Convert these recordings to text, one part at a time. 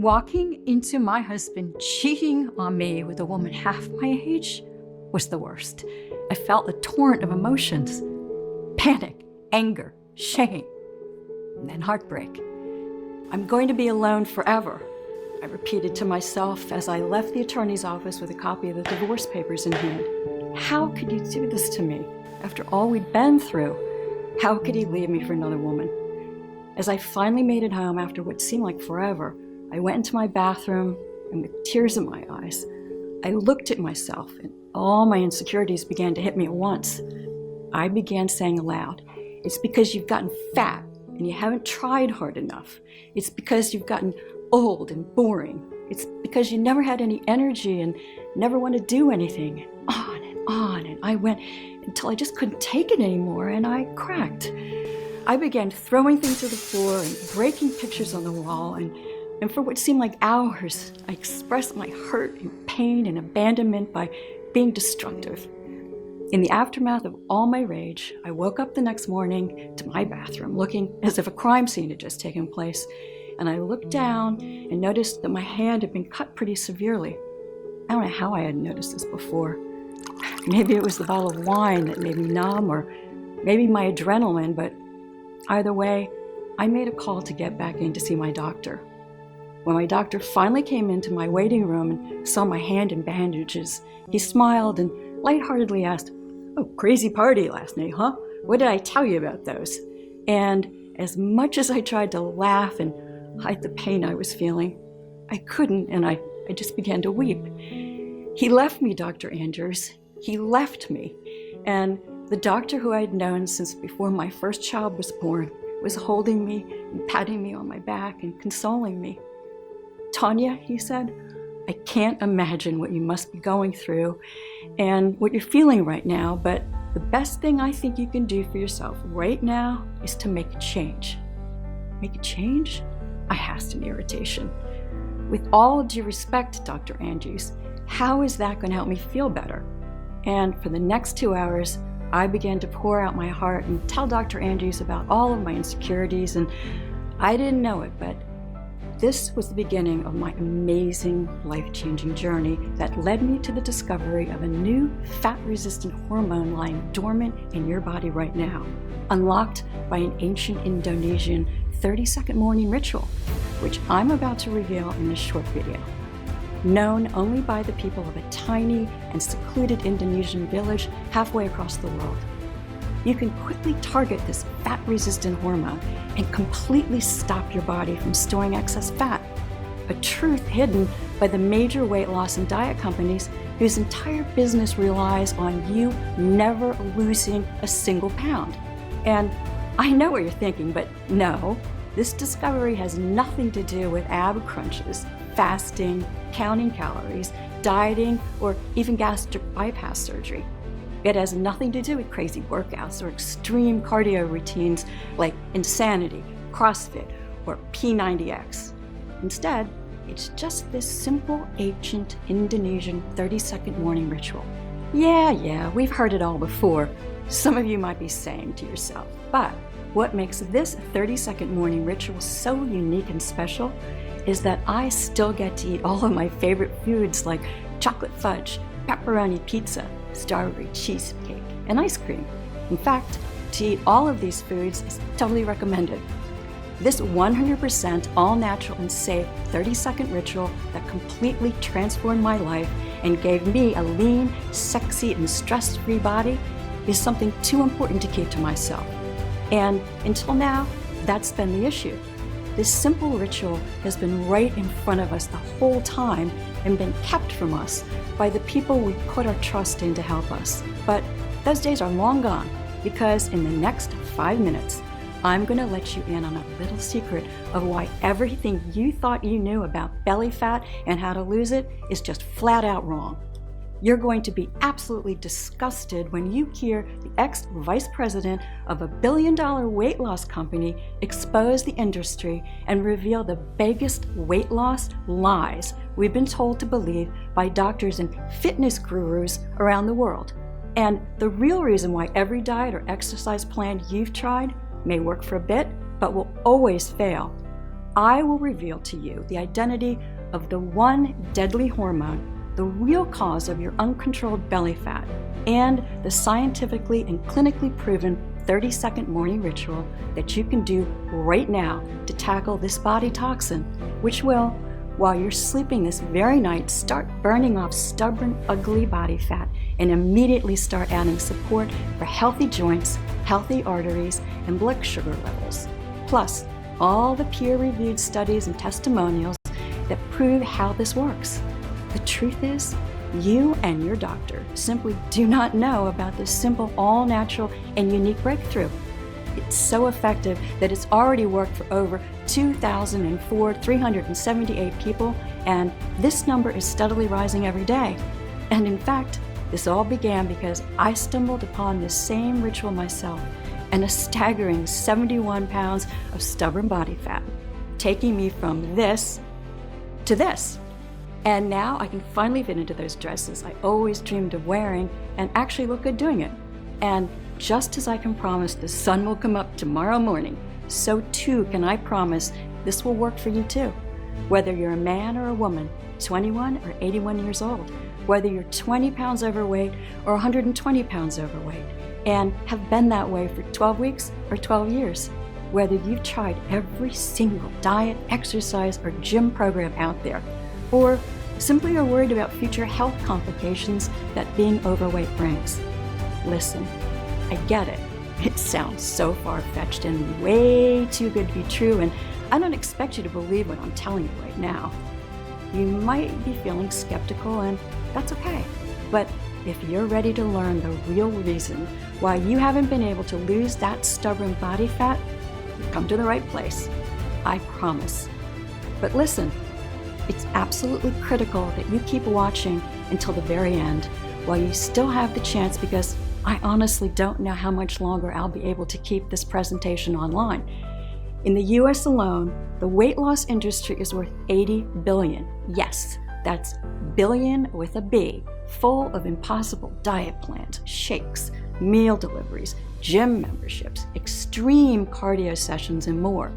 Walking into my husband cheating on me with a woman half my age was the worst. I felt a torrent of emotions: panic, anger, shame, and then heartbreak. I'm going to be alone forever, I repeated to myself as I left the attorney's office with a copy of the divorce papers in hand. How could you do this to me? After all we'd been through, how could he leave me for another woman? As I finally made it home after what seemed like forever, I went into my bathroom and with tears in my eyes, I looked at myself and all my insecurities began to hit me at once. I began saying aloud, "It's because you've gotten fat and you haven't tried hard enough. It's because you've gotten old and boring. It's because you never had any energy and never want to do anything." And I went until I just couldn't take it anymore and I cracked. I began throwing things to the floor and breaking pictures on the wall, and for what seemed like hours, I expressed my hurt and pain and abandonment by being destructive. In the aftermath of all my rage, I woke up the next morning to my bathroom looking as if a crime scene had just taken place, and I looked down and noticed that my hand had been cut pretty severely. I don't know how I hadn't noticed this before. Maybe it was the bottle of wine that made me numb, or maybe my adrenaline, but either way, I made a call to get back in to see my doctor. When my doctor finally came into my waiting room and saw my hand in bandages, he smiled and lightheartedly asked, "Oh, crazy party last night, huh? What did I tell you about those?" And as much as I tried to laugh and hide the pain I was feeling, I couldn't, and I just began to weep. He left me, Dr. Andrews. He left me. And the doctor who I had known since before my first child was born was holding me and patting me on my back and consoling me. "Tanya," he said, "I can't imagine what you must be going through and what you're feeling right now, but the best thing I think you can do for yourself right now is to make a change." Make a change? I asked in irritation. "With all due respect, Dr. Andrews, how is that going to help me feel better?" And for the next 2 hours, I began to pour out my heart and tell Dr. Andrews about all of my insecurities, and I didn't know it, but this was the beginning of my amazing, life-changing journey that led me to the discovery of a new fat-resistant hormone lying dormant in your body right now, unlocked by an ancient Indonesian 30-second morning ritual, which I'm about to reveal in this short video. Known only by the people of a tiny and secluded Indonesian village halfway across the world. You can quickly target this fat-resistant hormone and completely stop your body from storing excess fat, a truth hidden by the major weight loss and diet companies whose entire business relies on you never losing a single pound. And I know what you're thinking, but no, this discovery has nothing to do with ab crunches, fasting, counting calories, dieting, or even gastric bypass surgery. It has nothing to do with crazy workouts or extreme cardio routines like Insanity, CrossFit, or P90X. Instead, it's just this simple, ancient Indonesian 30-second morning ritual. Yeah, we've heard it all before. Some of you might be saying to yourself, but what makes this 30-second morning ritual so unique and special is that I still get to eat all of my favorite foods like chocolate fudge, pepperoni pizza, strawberry cheesecake, and ice cream. In fact, to eat all of these foods is totally recommended. This 100% all-natural and safe 30-second ritual that completely transformed my life and gave me a lean, sexy, and stress-free body is something too important to keep to myself. And until now, that's been the issue. This simple ritual has been right in front of us the whole time and been kept from us by the people we put our trust in to help us. But those days are long gone, because in the next 5 minutes, I'm going to let you in on a little secret of why everything you thought you knew about belly fat and how to lose it is just flat out wrong. You're going to be absolutely disgusted when you hear the ex-vice president of a billion-dollar weight loss company expose the industry and reveal the biggest weight loss lies we've been told to believe by doctors and fitness gurus around the world. And the real reason why every diet or exercise plan you've tried may work for a bit, but will always fail. I will reveal to you the identity of the one deadly hormone, the real cause of your uncontrolled belly fat, and the scientifically and clinically proven 30-second morning ritual that you can do right now to tackle this body toxin, which will, while you're sleeping this very night, start burning off stubborn, ugly body fat and immediately start adding support for healthy joints, healthy arteries, and blood sugar levels. Plus, all the peer-reviewed studies and testimonials that prove how this works. The truth is, you and your doctor simply do not know about this simple, all-natural, and unique breakthrough. It's so effective that it's already worked for over 378 people, and this number is steadily rising every day. And in fact, this all began because I stumbled upon this same ritual myself and a staggering 71 pounds of stubborn body fat, taking me from this to this. And now I can finally fit into those dresses I always dreamed of wearing and actually look good doing it. And just as I can promise the sun will come up tomorrow morning, so too can I promise this will work for you too. Whether you're a man or a woman, 21 or 81 years old, whether you're 20 pounds overweight or 120 pounds overweight, and have been that way for 12 weeks or 12 years, whether you've tried every single diet, exercise, or gym program out there, or simply are worried about future health complications that being overweight brings. Listen, I get it. It sounds so far-fetched and way too good to be true, and I don't expect you to believe what I'm telling you right now. You might be feeling skeptical, and that's okay. But if you're ready to learn the real reason why you haven't been able to lose that stubborn body fat, you've come to the right place. I promise. But listen, it's absolutely critical that you keep watching until the very end while you still have the chance, because I honestly don't know how much longer I'll be able to keep this presentation online. In the US alone, the weight loss industry is worth $80 billion. Yes, that's billion with a B, full of impossible diet plans, shakes, meal deliveries, gym memberships, extreme cardio sessions, and more.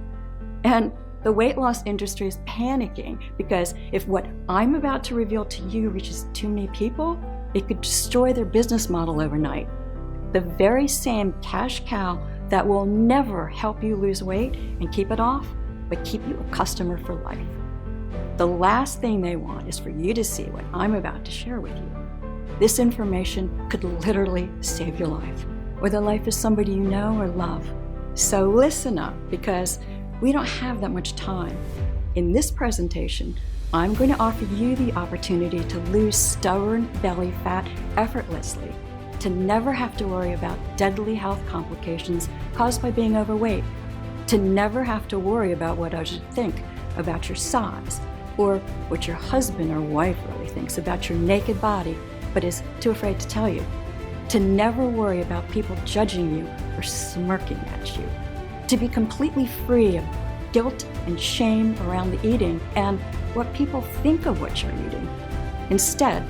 And the weight loss industry is panicking because if what I'm about to reveal to you reaches too many people, it could destroy their business model overnight. The very same cash cow that will never help you lose weight and keep it off, but keep you a customer for life. The last thing they want is for you to see what I'm about to share with you. This information could literally save your life, or the life of somebody you know or love. So listen up, because we don't have that much time. In this presentation, I'm going to offer you the opportunity to lose stubborn belly fat effortlessly, to never have to worry about deadly health complications caused by being overweight, to never have to worry about what others think about your size, or what your husband or wife really thinks about your naked body but is too afraid to tell you, to never worry about people judging you or smirking at you, to be completely free of guilt and shame around the eating and what people think of what you're eating. Instead,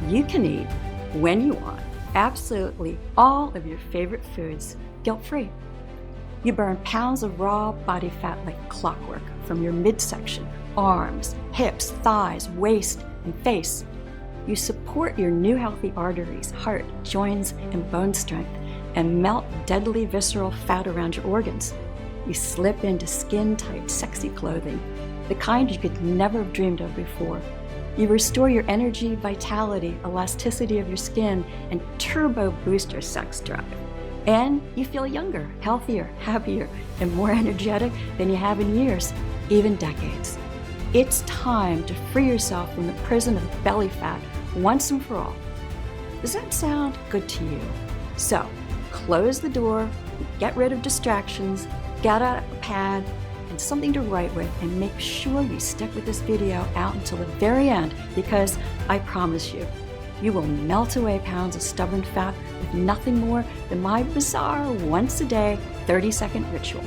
you can eat when you want absolutely all of your favorite foods guilt-free. You burn pounds of raw body fat like clockwork from your midsection, arms, hips, thighs, waist, and face. You support your new healthy arteries, heart, joints, and bone strength, and melt deadly visceral fat around your organs. You slip into skin-tight, sexy clothing, the kind you could never have dreamed of before. You restore your energy, vitality, elasticity of your skin, and turbo boost your sex drive. And you feel younger, healthier, happier, and more energetic than you have in years, even decades. It's time to free yourself from the prison of belly fat once and for all. Does that sound good to you? So, close the door, get rid of distractions, get out a pad and something to write with, and make sure you stick with this video out until the very end, because I promise you, you will melt away pounds of stubborn fat with nothing more than my bizarre once-a-day 30-second ritual.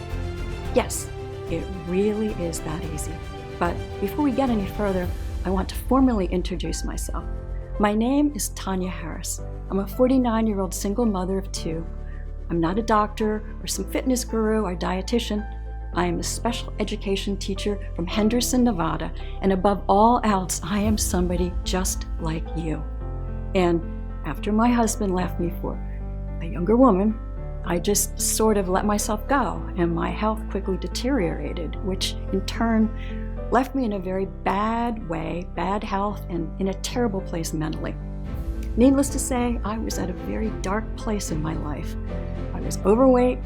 Yes, it really is that easy. But before we get any further, I want to formally introduce myself. My name is Tanya Harris. I'm a 49-year-old single mother of two. I'm not a doctor or some fitness guru or dietitian. I am a special education teacher from Henderson, Nevada, and above all else, I am somebody just like you. And after my husband left me for a younger woman, I just sort of let myself go, and my health quickly deteriorated, which in turn left me in a very bad way, bad health, and in a terrible place mentally. Needless to say, I was at a very dark place in my life. I was overweight,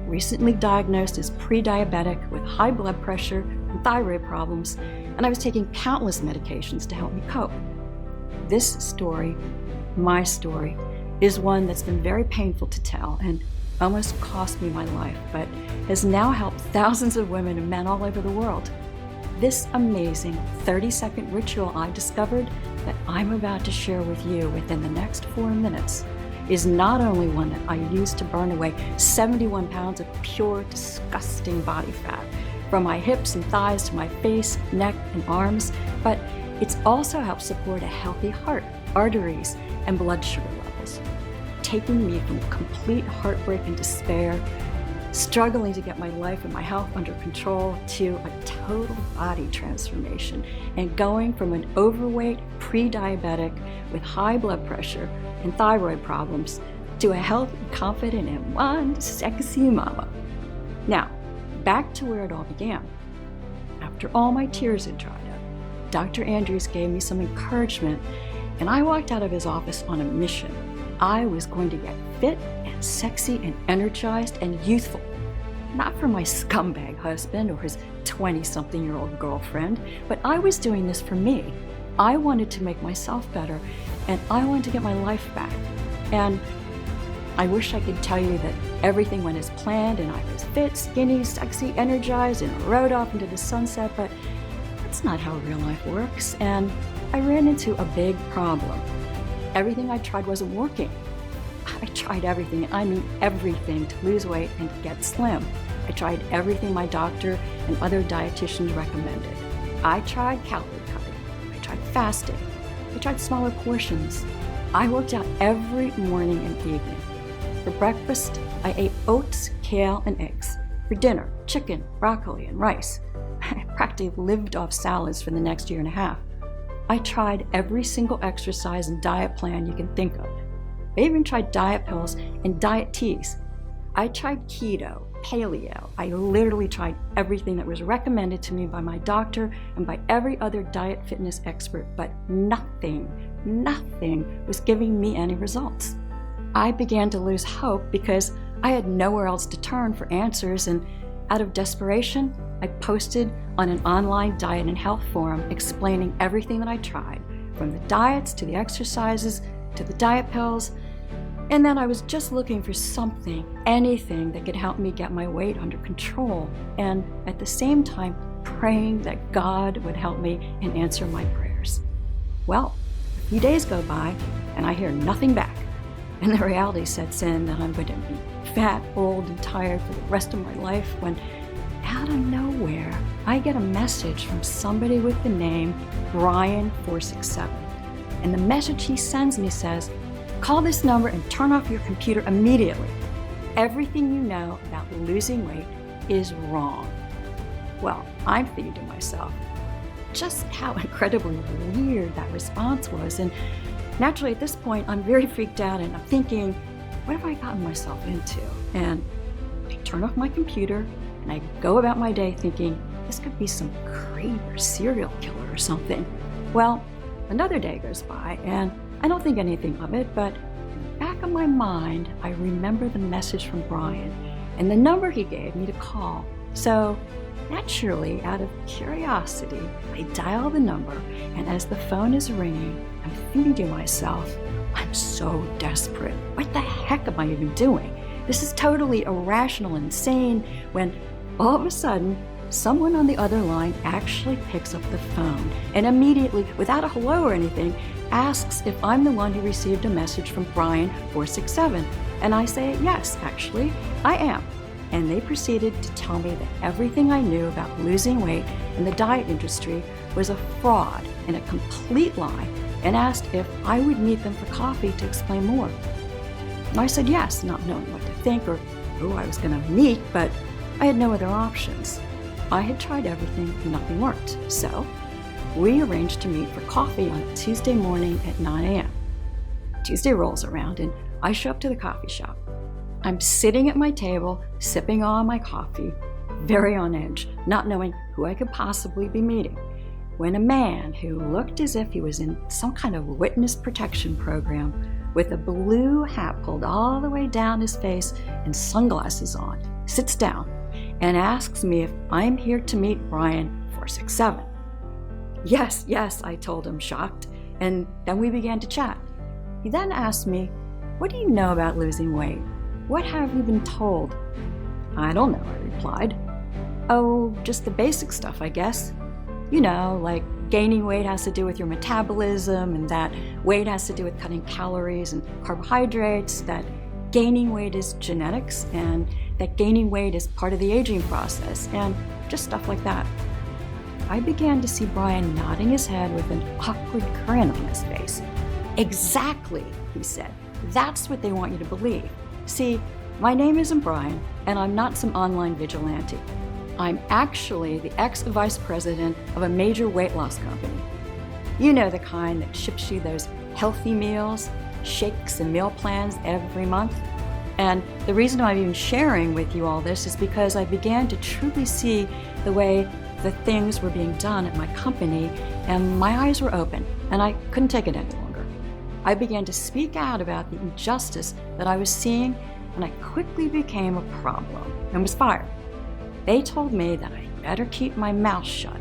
recently diagnosed as pre-diabetic with high blood pressure and thyroid problems, and I was taking countless medications to help me cope. This story, my story, is one that's been very painful to tell and almost cost me my life, but has now helped thousands of women and men all over the world. This amazing 30-second ritual I discovered that I'm about to share with you within the next 4 minutes is not only one that I use to burn away 71 pounds of pure, disgusting body fat from my hips and thighs to my face, neck, and arms, but it's also helped support a healthy heart, arteries, and blood sugar levels, taking me from complete heartbreak and despair, struggling to get my life and my health under control, to a total body transformation, and going from an overweight pre-diabetic with high blood pressure and thyroid problems to a healthy, confident, and one sexy mama. Now, back to where it all began. After all my tears had dried up, Dr. Andrews gave me some encouragement, and I walked out of his office on a mission. I was going to get fit and sexy and energized and youthful. Not for my scumbag husband or his 20-something-year-old girlfriend, but I was doing this for me. I wanted to make myself better, and I wanted to get my life back. And I wish I could tell you that everything went as planned and I was fit, skinny, sexy, energized, and rode off into the sunset, but that's not how real life works. And I ran into a big problem. Everything I tried wasn't working. I tried everything, and I mean everything, to lose weight and to get slim. I tried everything my doctor and other dietitians recommended. I tried calorie cutting. I tried fasting. I tried smaller portions. I worked out every morning and evening. For breakfast, I ate oats, kale, and eggs. For dinner, chicken, broccoli, and rice. I practically lived off salads for the next year and a half. I tried every single exercise and diet plan you can think of. I even tried diet pills and diet teas. I tried keto, paleo. I literally tried everything that was recommended to me by my doctor and by every other diet fitness expert, but nothing was giving me any results. I began to lose hope because I had nowhere else to turn for answers, and out of desperation, I posted on an online diet and health forum explaining everything that I tried, from the diets to the exercises to the diet pills, and then I was just looking for something, anything that could help me get my weight under control, and at the same time praying that God would help me and answer my prayers. Well, a few days go by and I hear nothing back, and the reality sets in that I'm going to be fat, old, and tired for the rest of my life when, out of nowhere, I get a message from somebody with the name Brian467. And the message he sends me says, "Call this number and turn off your computer immediately. Everything you know about losing weight is wrong." Well, I'm thinking to myself, just how incredibly weird that response was. And naturally at this point, I'm very freaked out and I'm thinking, what have I gotten myself into? And I turn off my computer and I go about my day thinking, this could be some creep or serial killer or something. Well, another day goes by and I don't think anything of it, but in the back of my mind, I remember the message from Brian and the number he gave me to call. So naturally, out of curiosity, I dial the number, and as the phone is ringing, I'm thinking to myself, I'm so desperate. What the heck am I even doing? This is totally irrational and insane, when all of a sudden, someone on the other line actually picks up the phone and immediately, without a hello or anything, asks if I'm the one who received a message from Brian467. And I say, yes, actually, I am. And they proceeded to tell me that everything I knew about losing weight in the diet industry was a fraud and a complete lie, and asked if I would meet them for coffee to explain more. And I said yes, not knowing what to think or who I was going to meet, but I had no other options. I had tried everything and nothing worked. So we arranged to meet for coffee on a Tuesday morning at 9 a.m. Tuesday rolls around and I show up to the coffee shop. I'm sitting at my table, sipping on my coffee, very on edge, not knowing who I could possibly be meeting, when a man who looked as if he was in some kind of witness protection program with a blue hat pulled all the way down his face and sunglasses on, sits down and asks me if I'm here to meet Brian 467. Yes, I told him, shocked, and then we began to chat. He then asked me, "What do you know about losing weight? What have you been told?" "I don't know," I replied. "Oh, just the basic stuff, I guess. You know, like gaining weight has to do with your metabolism, and that weight has to do with cutting calories and carbohydrates, that gaining weight is genetics, and that gaining weight is part of the aging process, and just stuff like that." I began to see Brian nodding his head with an awkward grin on his face. "Exactly," he said. "That's what they want you to believe. See, my name isn't Brian, and I'm not some online vigilante. I'm actually the ex-vice president of a major weight loss company. You know, the kind that ships you those healthy meals, shakes, and meal plans every month. And the reason I'm even sharing with you all this is because I began to truly see the way the things were being done at my company, and my eyes were open, and I couldn't take it any longer. I began to speak out about the injustice that I was seeing, and I quickly became a problem and was fired. They told me that I better keep my mouth shut,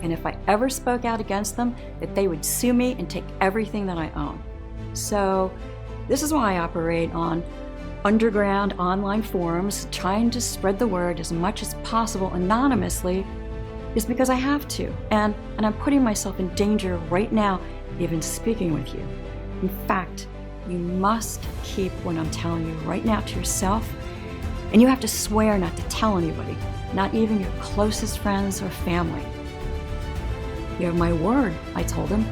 and if I ever spoke out against them, that they would sue me and take everything that I own. So this is why I operate on underground online forums, trying to spread the word as much as possible anonymously, is because I have to, and I'm putting myself in danger right now, even speaking with you. In fact, you must keep what I'm telling you right now to yourself, and you have to swear not to tell anybody, not even your closest friends or family." "You have my word," I told him.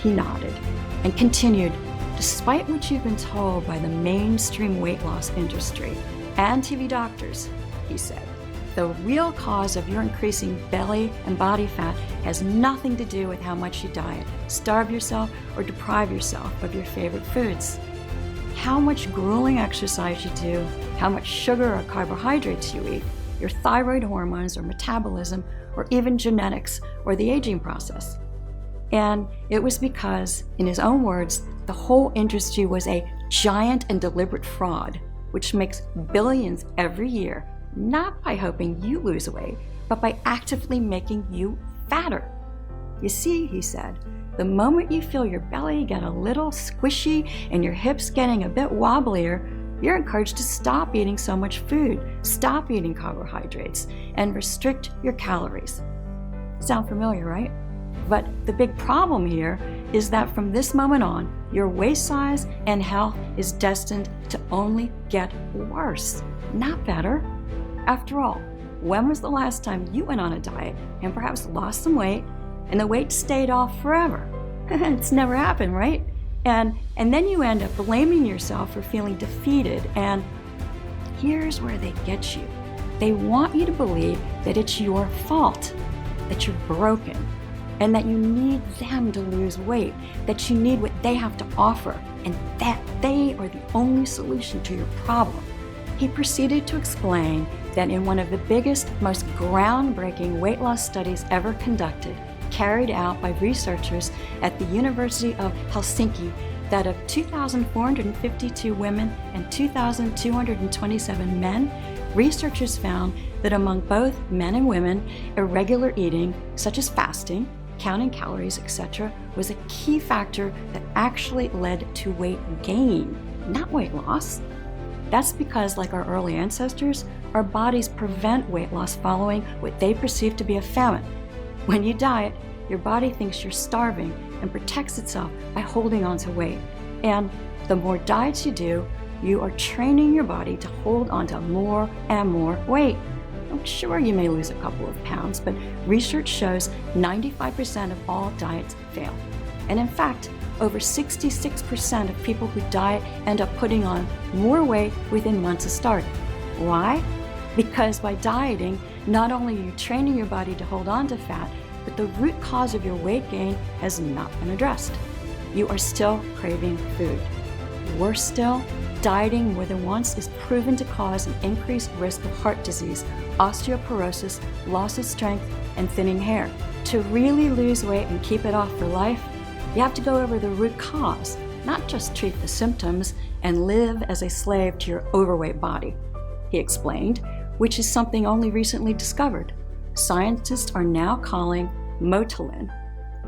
He nodded and continued, "Despite what you've been told by the mainstream weight loss industry and TV doctors," he said, "the real cause of your increasing belly and body fat has nothing to do with how much you diet, starve yourself, or deprive yourself of your favorite foods. How much grueling exercise you do, how much sugar or carbohydrates you eat, your thyroid hormones or metabolism, or even genetics or the aging process." And it was because, in his own words, the whole industry was a giant and deliberate fraud, which makes billions every year, not by hoping you lose weight, but by actively making you fatter. "You see," he said, "the moment you feel your belly get a little squishy and your hips getting a bit wobblier, you're encouraged to stop eating so much food, stop eating carbohydrates, and restrict your calories." Sound familiar, right? But the big problem here is that from this moment on, your waist size and health is destined to only get worse, not better. After all, when was the last time you went on a diet and perhaps lost some weight and the weight stayed off forever? It's never happened, right? And then you end up blaming yourself for feeling defeated, and here's where they get you. They want you to believe that it's your fault, that you're broken, and that you need them to lose weight, that you need what they have to offer, and that they are the only solution to your problem. He proceeded to explain that in one of the biggest, most groundbreaking weight loss studies ever conducted, carried out by researchers at the University of Helsinki, that of 2,452 women and 2,227 men, researchers found that among both men and women, irregular eating, such as fasting, counting calories, etc., was a key factor that actually led to weight gain, not weight loss. That's because, like our early ancestors, our bodies prevent weight loss following what they perceive to be a famine. When you diet, your body thinks you're starving and protects itself by holding on to weight. And the more diets you do, you are training your body to hold on to more and more weight. I'm sure you may lose a couple of pounds, but research shows 95% of all diets fail. And in fact, over 66% of people who diet end up putting on more weight within months of starting. Why? Because by dieting, not only are you training your body to hold on to fat, but the root cause of your weight gain has not been addressed. You are still craving food. Worse still, dieting more than once is proven to cause an increased risk of heart disease, osteoporosis, loss of strength, and thinning hair. To really lose weight and keep it off for life, you have to go over the root cause, not just treat the symptoms and live as a slave to your overweight body, he explained, which is something only recently discovered. Scientists are now calling motilin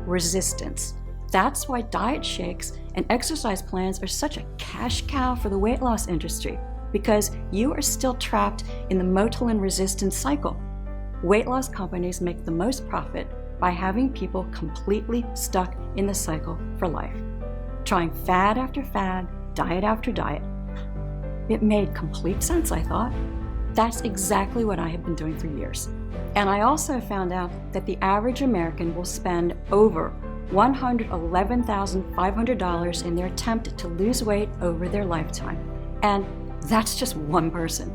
resistance. That's why diet shakes and exercise plans are such a cash cow for the weight loss industry, because you are still trapped in the motilin resistance cycle. Weight loss companies make the most profit by having people completely stuck in the cycle for life, trying fad after fad, diet after diet. It made complete sense, I thought. That's exactly what I have been doing for years. And I also found out that the average American will spend over $111,500 in their attempt to lose weight over their lifetime. And that's just one person.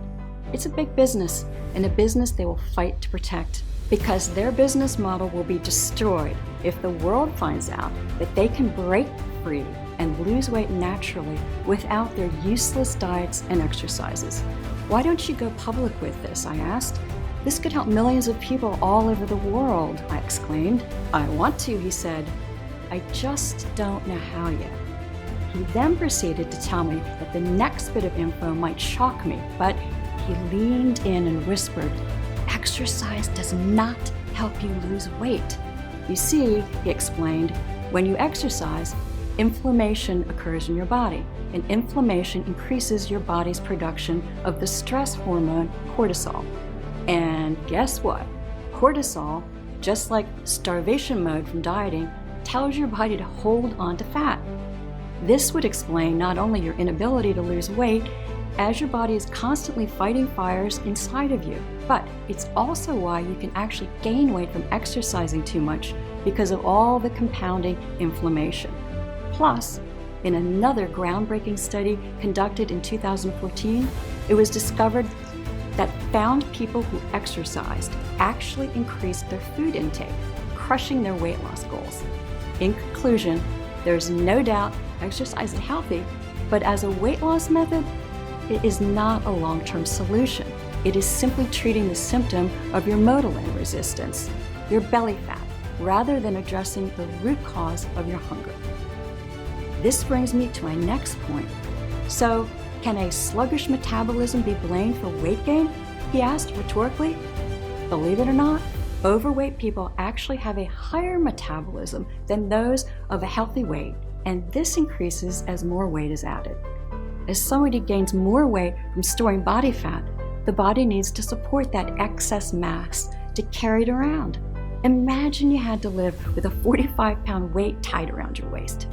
It's a big business, and a business they will fight to protect, because their business model will be destroyed if the world finds out that they can break free and lose weight naturally without their useless diets and exercises. Why don't you go public with this? I asked. This could help millions of people all over the world, I exclaimed. I want to, he said. I just don't know how yet. He then proceeded to tell me that the next bit of info might shock me, but he leaned in and whispered, exercise does not help you lose weight. You see, he explained, when you exercise, inflammation occurs in your body, and inflammation increases your body's production of the stress hormone cortisol. And guess what? Cortisol, just like starvation mode from dieting, tells your body to hold on to fat. This would explain not only your inability to lose weight, as your body is constantly fighting fires inside of you, but it's also why you can actually gain weight from exercising too much because of all the compounding inflammation. Plus, in another groundbreaking study conducted in 2014, it was discovered that found people who exercised actually increased their food intake, crushing their weight loss goals. In conclusion, there's no doubt exercise is healthy, but as a weight loss method, it is not a long-term solution. It is simply treating the symptom of your motilin resistance, your belly fat, rather than addressing the root cause of your hunger. This brings me to my next point. So, can a sluggish metabolism be blamed for weight gain? He asked rhetorically. Believe it or not, overweight people actually have a higher metabolism than those of a healthy weight, and this increases as more weight is added. As somebody gains more weight from storing body fat, the body needs to support that excess mass to carry it around. Imagine you had to live with a 45-pound weight tied around your waist.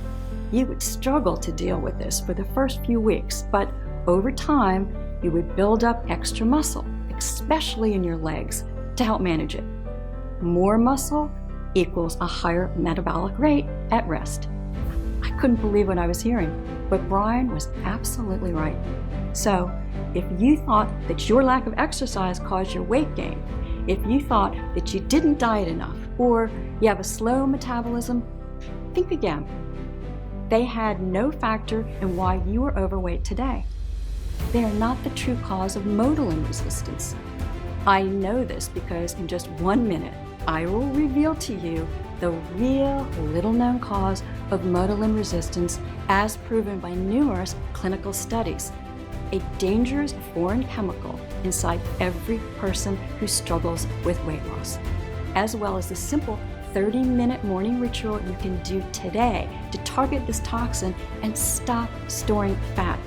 You would struggle to deal with this for the first few weeks, but over time, you would build up extra muscle, especially in your legs, to help manage it. More muscle equals a higher metabolic rate at rest. I couldn't believe what I was hearing, but Brian was absolutely right. So, if you thought that your lack of exercise caused your weight gain, if you thought that you didn't diet enough, or you have a slow metabolism, think again. They had no factor in why you are overweight today. They are not the true cause of motilin resistance. I know this because in just 1 minute, I will reveal to you the real little-known cause of motilin resistance as proven by numerous clinical studies, a dangerous foreign chemical inside every person who struggles with weight loss, as well as the simple 30-minute morning ritual you can do today to target this toxin and stop storing fat.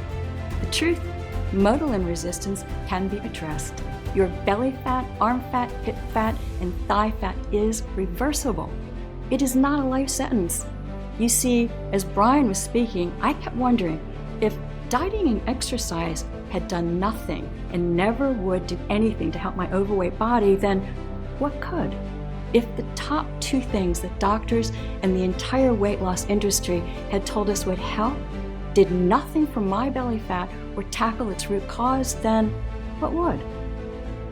The truth, motilin resistance can be addressed. Your belly fat, arm fat, hip fat, and thigh fat is reversible. It is not a life sentence. You see, as Brian was speaking, I kept wondering if dieting and exercise had done nothing and never would do anything to help my overweight body, then what could? If the top 2 things that doctors and the entire weight loss industry had told us would help did nothing for my belly fat or tackle its root cause, then what would?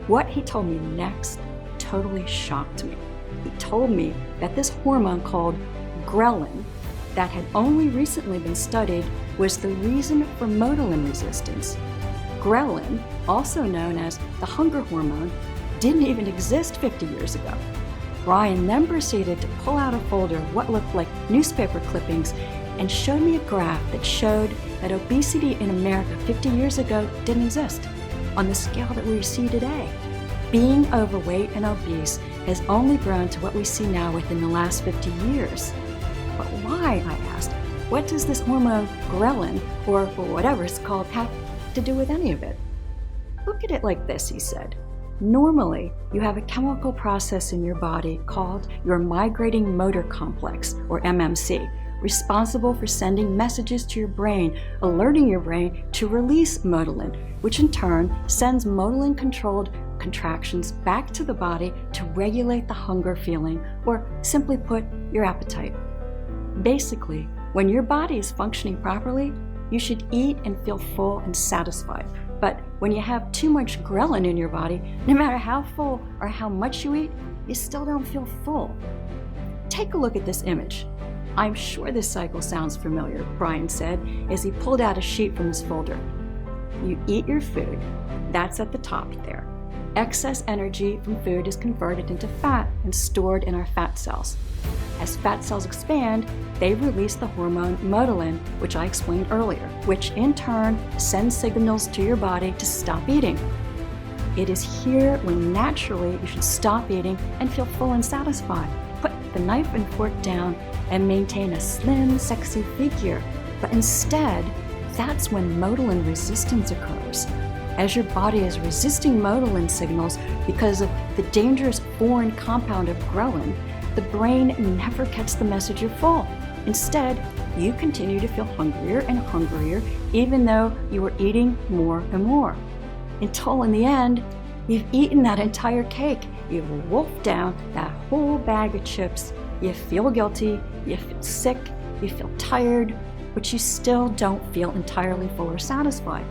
What he told me next totally shocked me. He told me that this hormone called ghrelin, that had only recently been studied, was the reason for motilin resistance. Ghrelin, also known as the hunger hormone, didn't even exist 50 years ago. Brian then proceeded to pull out a folder of what looked like newspaper clippings and showed me a graph that showed that obesity in America 50 years ago didn't exist on the scale that we see today. Being overweight and obese has only grown to what we see now within the last 50 years. But why, I asked, what does this hormone ghrelin, or whatever it's called, have to do with any of it? Look at it like this, he said. Normally, you have a chemical process in your body called your migrating motor complex, or MMC, responsible for sending messages to your brain, alerting your brain to release motilin, which in turn sends motilin-controlled contractions back to the body to regulate the hunger feeling, or simply put, your appetite. Basically, when your body is functioning properly, you should eat and feel full and satisfied. But when you have too much ghrelin in your body, no matter how full or how much you eat, you still don't feel full. Take a look at this image. I'm sure this cycle sounds familiar, Brian said as he pulled out a sheet from his folder. You eat your food, that's at the top there. Excess energy from food is converted into fat and stored in our fat cells. As fat cells expand, they release the hormone motilin, which I explained earlier, which in turn sends signals to your body to stop eating. It is here when naturally you should stop eating and feel full and satisfied. Put the knife and fork down and maintain a slim, sexy figure. But instead, that's when motilin resistance occurs. As your body is resisting motilin signals because of the dangerous foreign compound of ghrelin, the brain never gets the message you're full. Instead, you continue to feel hungrier and hungrier, even though you are eating more and more. Until in the end, you've eaten that entire cake. You've wolfed down that whole bag of chips. You feel guilty, you feel sick, you feel tired, but you still don't feel entirely full or satisfied.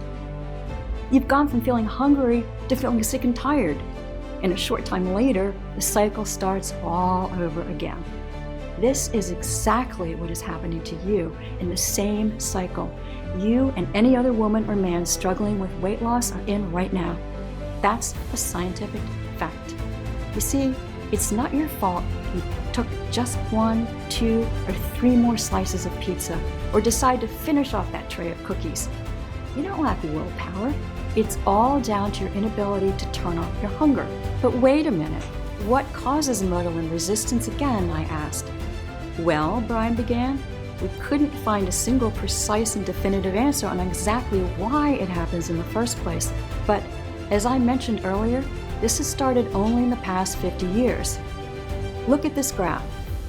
You've gone from feeling hungry to feeling sick and tired. And a short time later, the cycle starts all over again. This is exactly what is happening to you in the same cycle you and any other woman or man struggling with weight loss are in right now. That's a scientific fact. You see, it's not your fault you took just 1, 2, or 3 more slices of pizza, or decide to finish off that tray of cookies. You don't lack willpower. It's all down to your inability to turn off your hunger. But wait a minute, what causes motilin resistance again, I asked. Well, Brian began, we couldn't find a single precise and definitive answer on exactly why it happens in the first place. But as I mentioned earlier, this has started only in the past 50 years. Look at this graph.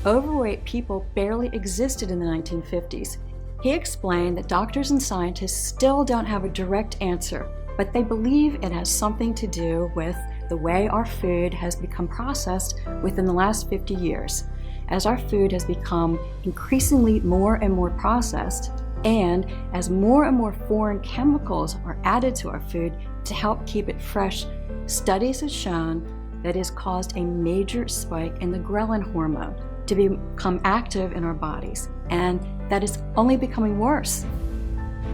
Overweight people barely existed in the 1950s. He explained that doctors and scientists still don't have a direct answer, but they believe it has something to do with the way our food has become processed within the last 50 years. As our food has become increasingly more and more processed, and as more and more foreign chemicals are added to our food to help keep it fresh, studies have shown that it has caused a major spike in the ghrelin hormone to become active in our bodies, and that is only becoming worse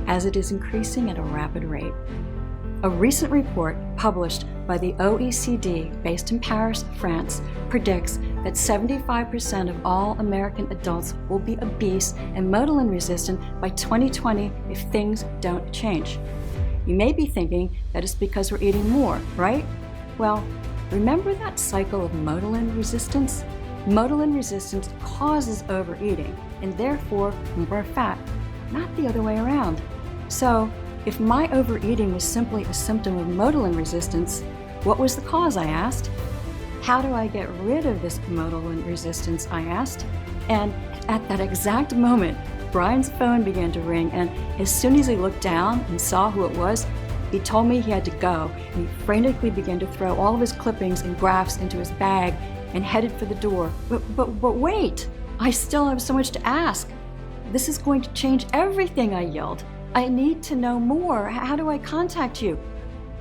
as it is increasing at a rapid rate. A recent report published by the OECD, based in Paris, France, predicts that 75% of all American adults will be obese and motilin resistant by 2020 if things don't change. You may be thinking that it's because we're eating more, right? Well, remember that cycle of motilin resistance? Motilin resistance causes overeating and therefore more fat, not the other way around. So, if my overeating was simply a symptom of motilin resistance, what was the cause, I asked? How do I get rid of this motilin resistance, I asked? And at that exact moment, Brian's phone began to ring, and as soon as he looked down and saw who it was, he told me he had to go, and he frantically began to throw all of his clippings and graphs into his bag and headed for the door. But wait, I still have so much to ask. This is going to change everything, I yelled. I need to know more. How do I contact you?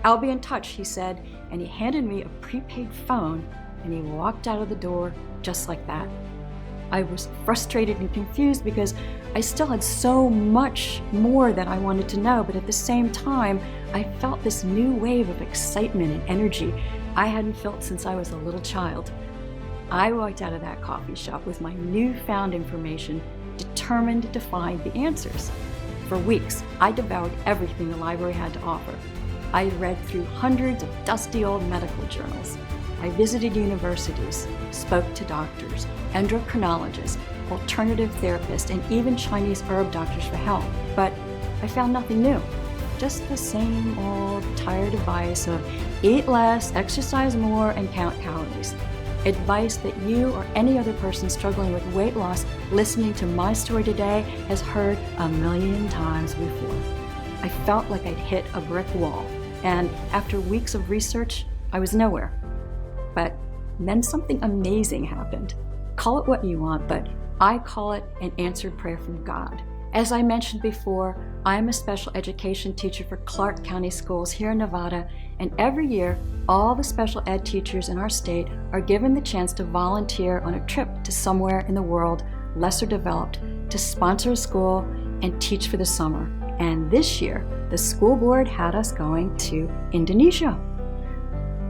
I'll be in touch, he said, and he handed me a prepaid phone, and he walked out of the door just like that. I was frustrated and confused because I still had so much more that I wanted to know, but at the same time, I felt this new wave of excitement and energy I hadn't felt since I was a little child. I walked out of that coffee shop with my newfound information, determined to find the answers. For weeks, I devoured everything the library had to offer. I read through hundreds of dusty old medical journals. I visited universities, spoke to doctors, endocrinologists, alternative therapists, and even Chinese herb doctors for help. But I found nothing new. Just the same old tired advice of eat less, exercise more, and count calories. Advice that you or any other person struggling with weight loss listening to my story today has heard a million times before. I felt like I'd hit a brick wall, and after weeks of research, I was nowhere. But then something amazing happened. Call it what you want, but I call it an answered prayer from God. As I mentioned before, I am a special education teacher for Clark County Schools here in Nevada, and every year, all the special ed teachers in our state are given the chance to volunteer on a trip to somewhere in the world lesser developed to sponsor a school and teach for the summer. And this year, the school board had us going to Indonesia.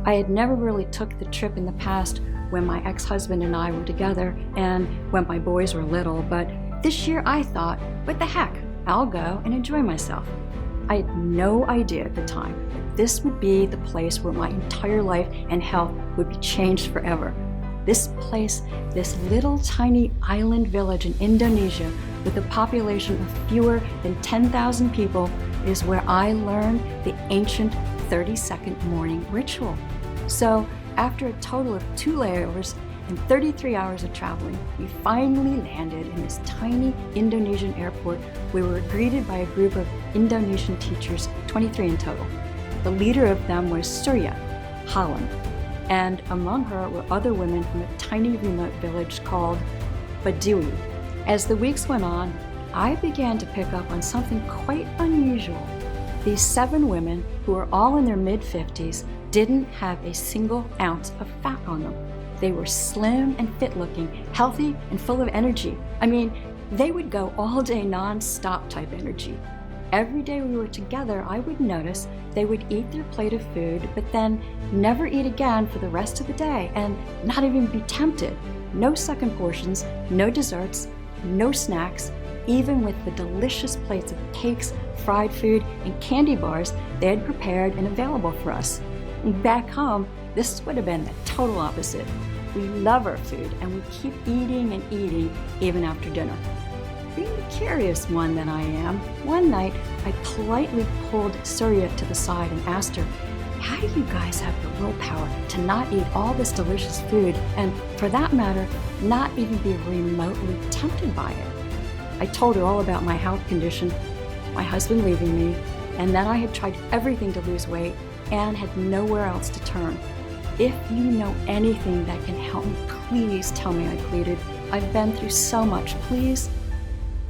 I had never really took the trip in the past when my ex-husband and I were together and when my boys were little, but this year I thought, what the heck, I'll go and enjoy myself. I had no idea at the time that this would be the place where my entire life and health would be changed forever. This place, this little tiny island village in Indonesia with a population of fewer than 10,000 people, is where I learned the ancient 30-second morning ritual. So after a total of 2 layovers and 33 hours of traveling, we finally landed in this tiny Indonesian airport where we were greeted by a group of Indonesian teachers, 23 in total. The leader of them was Surya, Holland, and among her were other women from a tiny remote village called Baduy. As the weeks went on, I began to pick up on something quite unusual. These 7 women, who were all in their mid-50s, didn't have a single ounce of fat on them. They were slim and fit-looking, healthy and full of energy. I mean, they would go all day non-stop type energy. Every day we were together, I would notice they would eat their plate of food, but then never eat again for the rest of the day and not even be tempted. No second portions, no desserts, no snacks, even with the delicious plates of cakes, fried food, and candy bars they had prepared and available for us. Back home, this would have been the total opposite. We love our food and we keep eating and eating even after dinner. Being the curious one that I am, one night I politely pulled Surya to the side and asked her, how do you guys have the willpower to not eat all this delicious food and, for that matter, not even be remotely tempted by it? I told her all about my health condition, my husband leaving me, and that I had tried everything to lose weight and had nowhere else to turn. If you know anything that can help me, please tell me, I pleaded. I've been through so much, please.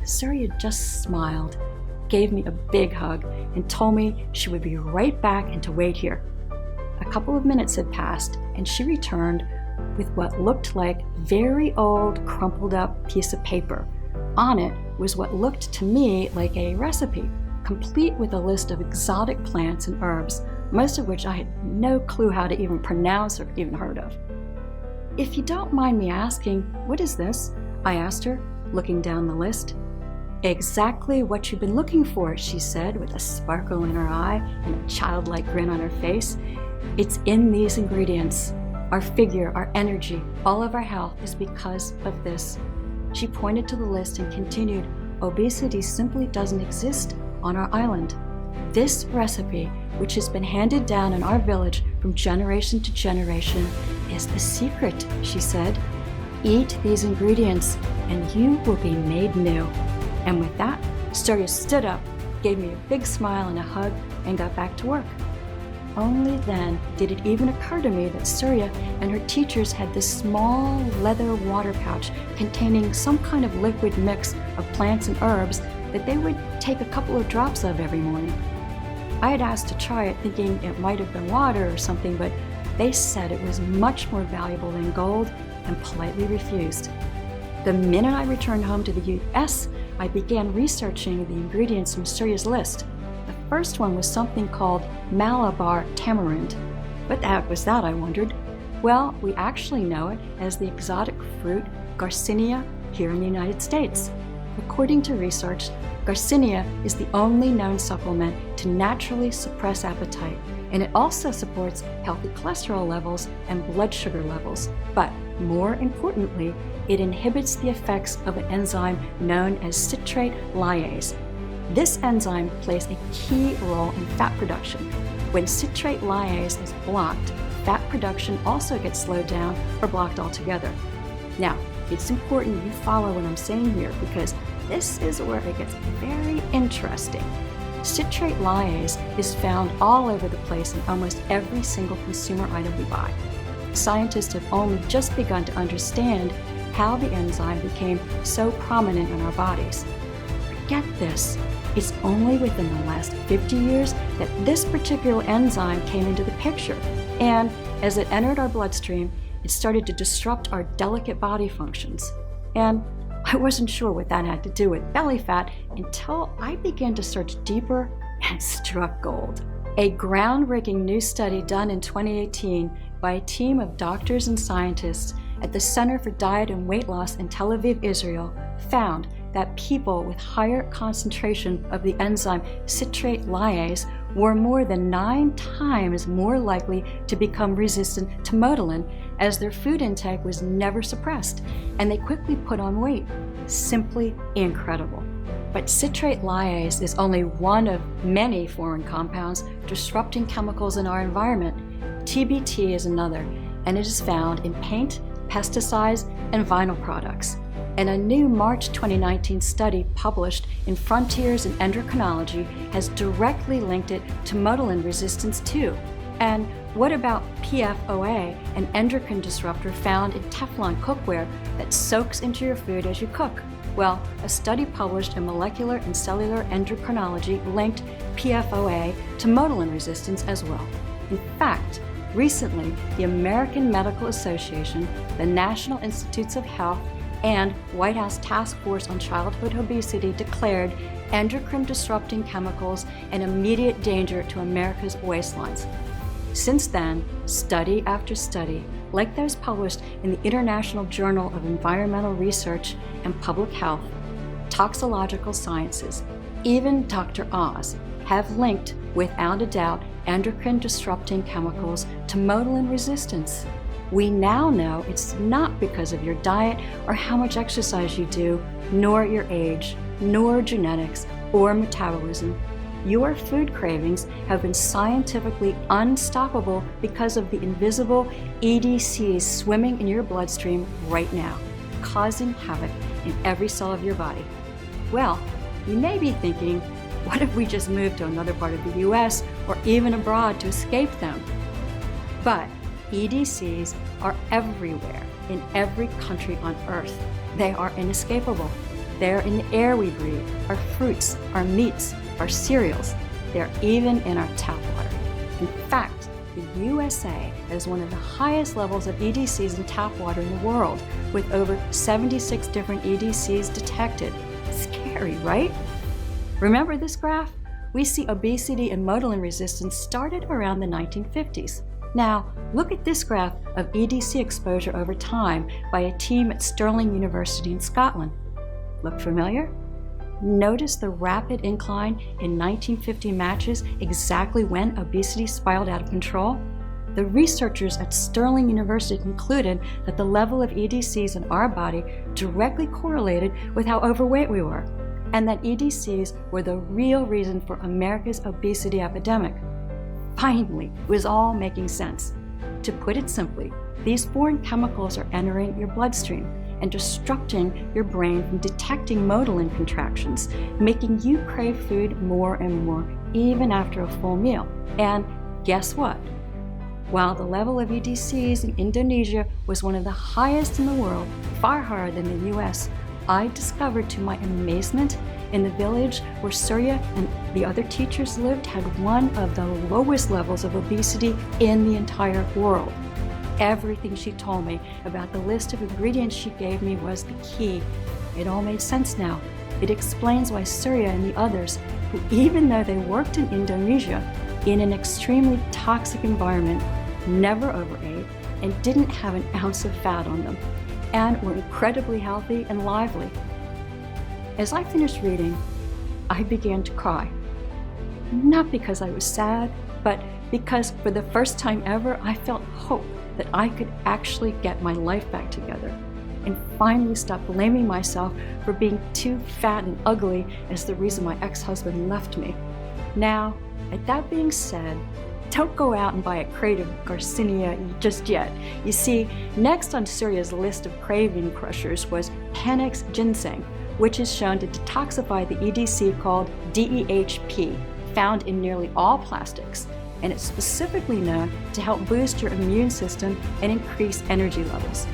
Surya just smiled, gave me a big hug, and told me she would be right back and to wait here. A couple of minutes had passed, and she returned with what looked like very old, crumpled up piece of paper. On it was what looked to me like a recipe, complete with a list of exotic plants and herbs, most of which I had no clue how to even pronounce or even heard of. If you don't mind me asking, what is this? I asked her, looking down the list. Exactly what you've been looking for, she said, with a sparkle in her eye and a childlike grin on her face. It's in these ingredients. Our figure, our energy, all of our health is because of this. She pointed to the list and continued, obesity simply doesn't exist on our island. This recipe, which has been handed down in our village from generation to generation, is the secret, she said. Eat these ingredients and you will be made new. And with that, Surya stood up, gave me a big smile and a hug, and got back to work. Only then did it even occur to me that Surya and her teachers had this small leather water pouch containing some kind of liquid mix of plants and herbs that they would take a couple of drops of every morning. I had asked to try it thinking it might have been water or something, but they said it was much more valuable than gold and politely refused. The minute I returned home to the US, I began researching the ingredients in Surya's list. The first one was something called Malabar tamarind. What the heck was that, I wondered? Well, we actually know it as the exotic fruit Garcinia here in the United States. According to research, Garcinia is the only known supplement to naturally suppress appetite, and it also supports healthy cholesterol levels and blood sugar levels. But more importantly, it inhibits the effects of an enzyme known as citrate lyase. This enzyme plays a key role in fat production. When citrate lyase is blocked, fat production also gets slowed down or blocked altogether. Now, it's important you follow what I'm saying here because this is where it gets very interesting. Citrate lyase is found all over the place in almost every single consumer item we buy. Scientists have only just begun to understand how the enzyme became so prominent in our bodies. But get this, it's only within the last 50 years that this particular enzyme came into the picture. And as it entered our bloodstream, it started to disrupt our delicate body functions. And I wasn't sure what that had to do with belly fat until I began to search deeper and struck gold. A groundbreaking new study done in 2018 by a team of doctors and scientists at the Center for Diet and Weight Loss in Tel Aviv, Israel, found that people with higher concentration of the enzyme citrate lyase were more than 9 times more likely to become resistant to motilin, as their food intake was never suppressed, and they quickly put on weight. Simply incredible. But citrate lyase is only one of many foreign compounds disrupting chemicals in our environment. TBT is another, and it is found in paint, pesticides, and vinyl products. And a new March 2019 study published in Frontiers in Endocrinology has directly linked it to motilin resistance too. And what about PFOA, an endocrine disruptor found in Teflon cookware that soaks into your food as you cook? Well, a study published in Molecular and Cellular Endocrinology linked PFOA to motilin resistance as well. In fact, recently, the American Medical Association, the National Institutes of Health, and White House Task Force on Childhood Obesity declared endocrine-disrupting chemicals an immediate danger to America's waistlines. Since then, study after study, like those published in the International Journal of Environmental Research and Public Health, Toxicological Sciences, even Dr. Oz, have linked, without a doubt, endocrine-disrupting chemicals to motilin resistance. We now know it's not because of your diet or how much exercise you do, nor your age, nor genetics or metabolism. Your food cravings have been scientifically unstoppable because of the invisible EDCs swimming in your bloodstream right now, causing havoc in every cell of your body. Well, you may be thinking, what if we just moved to another part of the US or even abroad to escape them? But EDCs are everywhere, in every country on Earth. They are inescapable. They are in the air we breathe, our fruits, our meats, our cereals. They are even in our tap water. In fact, the USA has one of the highest levels of EDCs in tap water in the world, with over 76 different EDCs detected. Scary, right? Remember this graph? We see obesity and motilin resistance started around the 1950s. Now, look at this graph of EDC exposure over time by a team at Stirling University in Scotland. Look familiar? Notice the rapid incline in 1950 matches exactly when obesity spiraled out of control? The researchers at Stirling University concluded that the level of EDCs in our body directly correlated with how overweight we were, and that EDCs were the real reason for America's obesity epidemic. Finally, it was all making sense. To put it simply, these foreign chemicals are entering your bloodstream and disrupting your brain from detecting motilin contractions, making you crave food more and more, even after a full meal. And guess what? While the level of EDCs in Indonesia was one of the highest in the world, far higher than the US, I discovered to my amazement in the village where Surya and the other teachers lived had one of the lowest levels of obesity in the entire world. Everything she told me about the list of ingredients she gave me was the key. It all made sense now. It explains why Surya and the others, who even though they worked in Indonesia in an extremely toxic environment, never overate and didn't have an ounce of fat on them, and were incredibly healthy and lively. As I finished reading, I began to cry. Not because I was sad, but because for the first time ever, I felt hope that I could actually get my life back together and finally stop blaming myself for being too fat and ugly as the reason my ex-husband left me. Now, that being said, don't go out and buy a crate of Garcinia just yet. You see, next on Surya's list of craving crushers was Panax ginseng, which is shown to detoxify the EDC called DEHP, found in nearly all plastics, and it's specifically known to help boost your immune system and increase energy levels.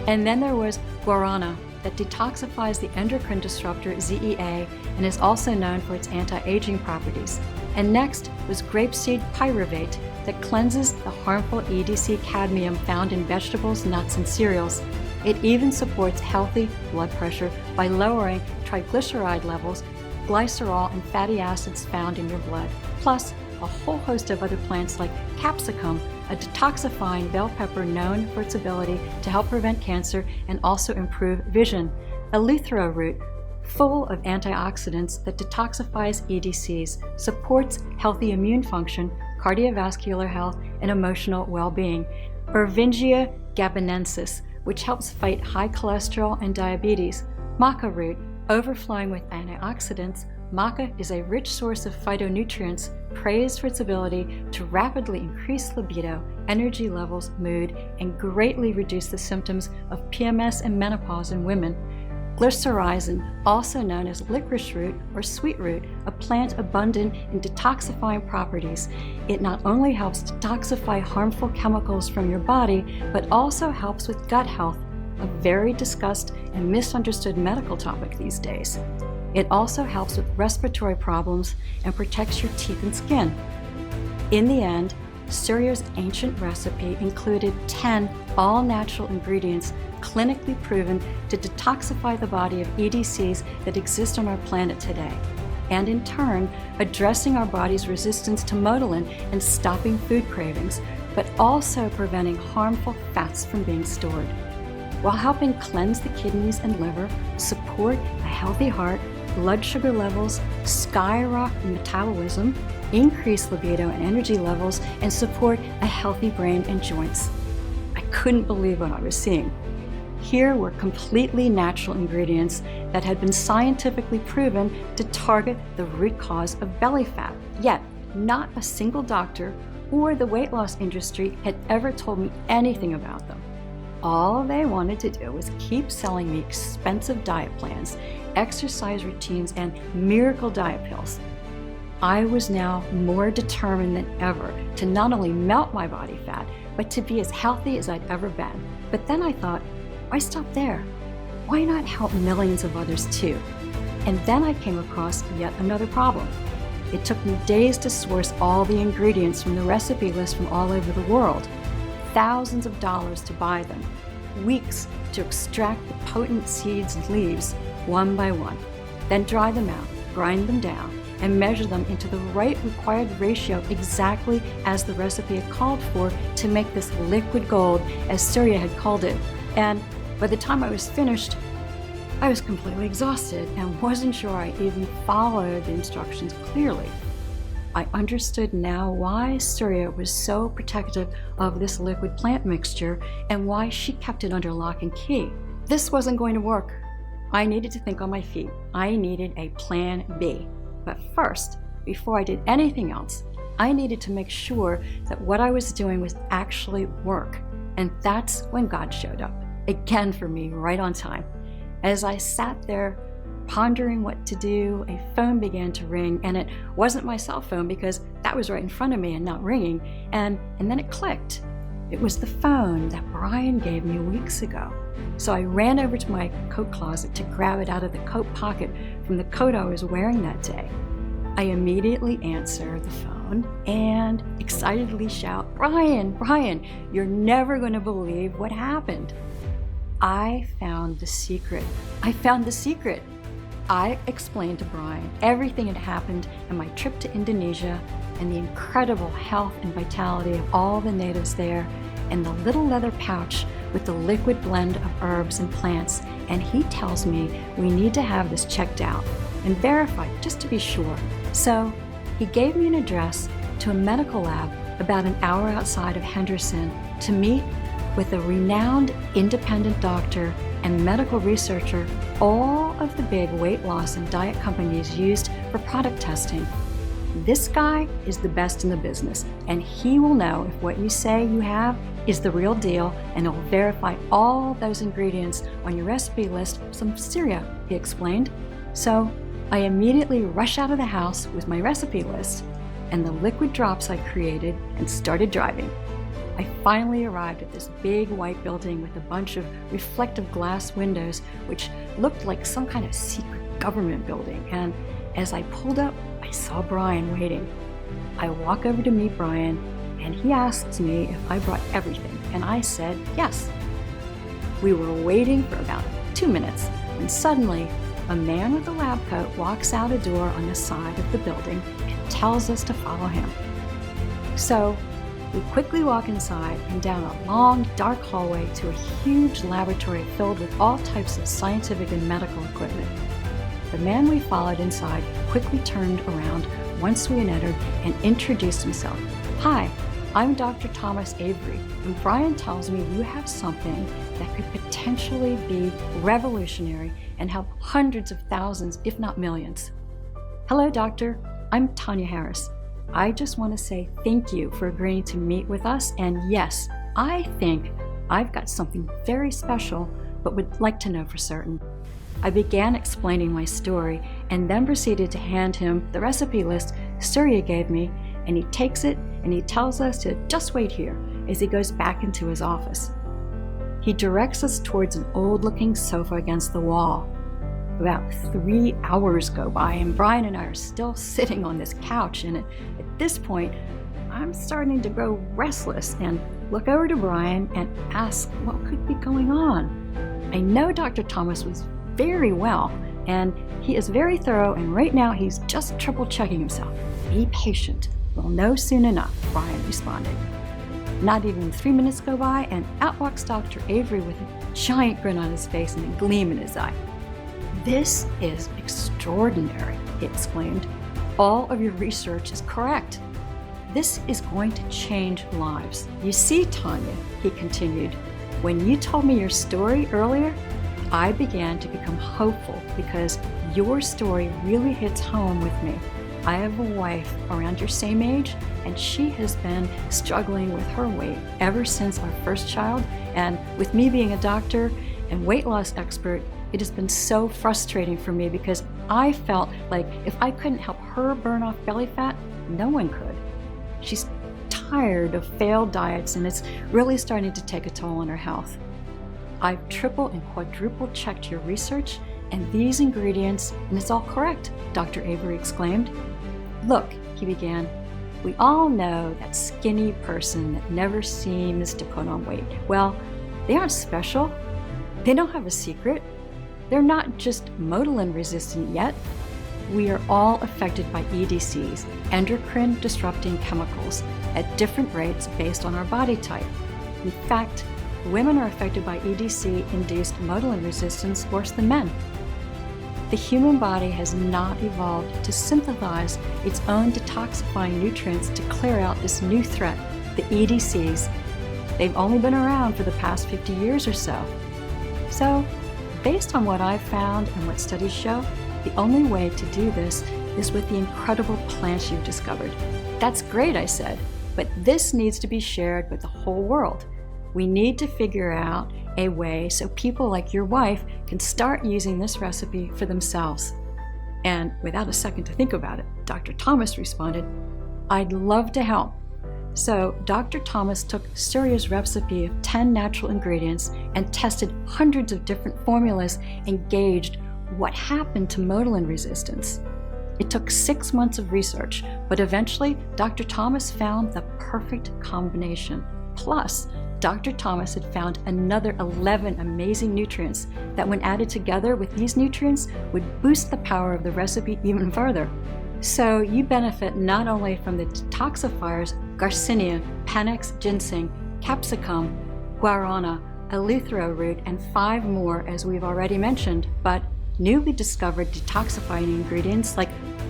And then there was guarana, that detoxifies the endocrine disruptor ZEA and is also known for its anti-aging properties. And next was grapeseed pyruvate, that cleanses the harmful EDC cadmium found in vegetables, nuts, and cereals. It even supports healthy blood pressure by lowering triglyceride levels, glycerol, and fatty acids found in your blood, plus a whole host of other plants like capsicum, a detoxifying bell pepper known for its ability to help prevent cancer and also improve vision, eleuthero root, full of antioxidants that detoxifies EDCs, supports healthy immune function, cardiovascular health, and emotional well-being, Ervingia gabonensis, which helps fight high cholesterol and diabetes, maca root, overflowing with antioxidants. Maca is a rich source of phytonutrients praised for its ability to rapidly increase libido, energy levels, mood, and greatly reduce the symptoms of PMS and menopause in women. Glycyrrhizin, also known as licorice root or sweet root, a plant abundant in detoxifying properties. It not only helps detoxify harmful chemicals from your body, but also helps with gut health, a very discussed and misunderstood medical topic these days. It also helps with respiratory problems and protects your teeth and skin. In the end, Surya's ancient recipe included 10 all-natural ingredients clinically proven to detoxify the body of EDCs that exist on our planet today, and in turn, addressing our body's resistance to motilin and stopping food cravings, but also preventing harmful fats from being stored, while helping cleanse the kidneys and liver, support a healthy heart, blood sugar levels, skyrocket metabolism, increase libido and energy levels, and support a healthy brain and joints. I couldn't believe what I was seeing. Here were completely natural ingredients that had been scientifically proven to target the root cause of belly fat. Yet, not a single doctor or the weight loss industry had ever told me anything about them. All they wanted to do was keep selling me expensive diet plans, exercise routines, and miracle diet pills. I was now more determined than ever to not only melt my body fat, but to be as healthy as I'd ever been. But then I thought, why stop there? Why not help millions of others too? And then I came across yet another problem. It took me days to source all the ingredients from the recipe list from all over the world, thousands of dollars to buy them, weeks to extract the potent seeds and leaves one by one, then dry them out, grind them down, and measure them into the right required ratio exactly as the recipe had called for to make this liquid gold, as Surya had called it. And by the time I was finished, I was completely exhausted and wasn't sure I even followed the instructions clearly. I understood now why Surya was so protective of this liquid plant mixture and why she kept it under lock and key. This wasn't going to work. I needed to think on my feet. I needed a plan B. But first, before I did anything else, I needed to make sure that what I was doing was actually work. And that's when God showed up, again for me, right on time. As I sat there pondering what to do, a phone began to ring, and it wasn't my cell phone because that was right in front of me and not ringing. And then it clicked. It was the phone that Brian gave me weeks ago. So I ran over to my coat closet to grab it out of the coat pocket from the coat I was wearing that day. I immediately answer the phone and excitedly shout, "Brian, Brian, you're never going to believe what happened. I found the secret. I found the secret." I explained to Brian everything that happened in my trip to Indonesia and the incredible health and vitality of all the natives there, and the little leather pouch with the liquid blend of herbs and plants. And he tells me we need to have this checked out and verified just to be sure. So he gave me an address to a medical lab about an hour outside of Henderson to meet with a renowned independent doctor and medical researcher all of the big weight loss and diet companies used for product testing. This guy is the best in the business, and he will know if what you say you have is the real deal, and he'll verify all those ingredients on your recipe list some Syria, he explained. So I immediately rush out of the house with my recipe list and the liquid drops I created and started driving. I finally arrived at this big white building with a bunch of reflective glass windows, which looked like some kind of secret government building. And as I pulled up, I saw Brian waiting. I walk over to meet Brian, and he asks me if I brought everything, and I said yes. We were waiting for about 2 minutes when suddenly a man with a lab coat walks out a door on the side of the building and tells us to follow him. So we quickly walk inside and down a long, dark hallway to a huge laboratory filled with all types of scientific and medical equipment. The man we followed inside quickly turned around once we had entered and introduced himself. "Hi, I'm Dr. Thomas Avery, and Brian tells me you have something that could potentially be revolutionary and help hundreds of thousands, if not millions." "Hello, doctor. I'm Tanya Harris. I just want to say thank you for agreeing to meet with us, and yes, I think I've got something very special, but would like to know for certain." I began explaining my story and then proceeded to hand him the recipe list Surya gave me, and he takes it and he tells us to just wait here as he goes back into his office. He directs us towards an old-looking sofa against the wall. About 3 hours go by and Brian and I are still sitting on this couch, and at this point, I'm starting to grow restless and look over to Brian and ask what could be going on. I know Dr. Thomas was very well, and he is very thorough, and right now he's just triple checking himself. "Be patient. We'll know soon enough," Brian responded. Not even 3 minutes go by, and out walks Dr. Avery with a giant grin on his face and a gleam in his eye. "This is extraordinary," he exclaimed. "All of your research is correct. This is going to change lives. You see, Tanya," he continued, "when you told me your story earlier, I began to become hopeful because your story really hits home with me. I have a wife around your same age, and she has been struggling with her weight ever since our first child, and with me being a doctor and weight loss expert, it has been so frustrating for me because I felt like if I couldn't help her burn off belly fat, no one could. She's tired of failed diets, and it's really starting to take a toll on her health. I've triple and quadruple checked your research and these ingredients, and it's all correct," Dr. Avery exclaimed. "Look," he began, "we all know that skinny person that never seems to put on weight. Well, they aren't special. They don't have a secret. They're not just motilin resistant yet. We are all affected by EDCs, endocrine disrupting chemicals, at different rates based on our body type. In fact, women are affected by EDC-induced motilin resistance worse than men. The human body has not evolved to synthesize its own detoxifying nutrients to clear out this new threat, the EDCs. They've only been around for the past 50 years or so. So, based on what I've found and what studies show, the only way to do this is with the incredible plants you've discovered." "That's great," I said, "but this needs to be shared with the whole world. We need to figure out a way so people like your wife can start using this recipe for themselves." And without a second to think about it, Dr. Thomas responded, "I'd love to help. So Dr. Thomas took Surya's recipe of 10 natural ingredients and tested hundreds of different formulas and gauged what happened to motilin resistance. It took 6 months of research, but eventually Dr. Thomas found the perfect combination. Plus, Dr. Thomas had found another 11 amazing nutrients that, when added together with these nutrients, would boost the power of the recipe even further. So you benefit not only from the detoxifiers Garcinia, Panax ginseng, capsicum, guarana, eleuthero root, and 5 more as we've already mentioned, but newly discovered detoxifying ingredients like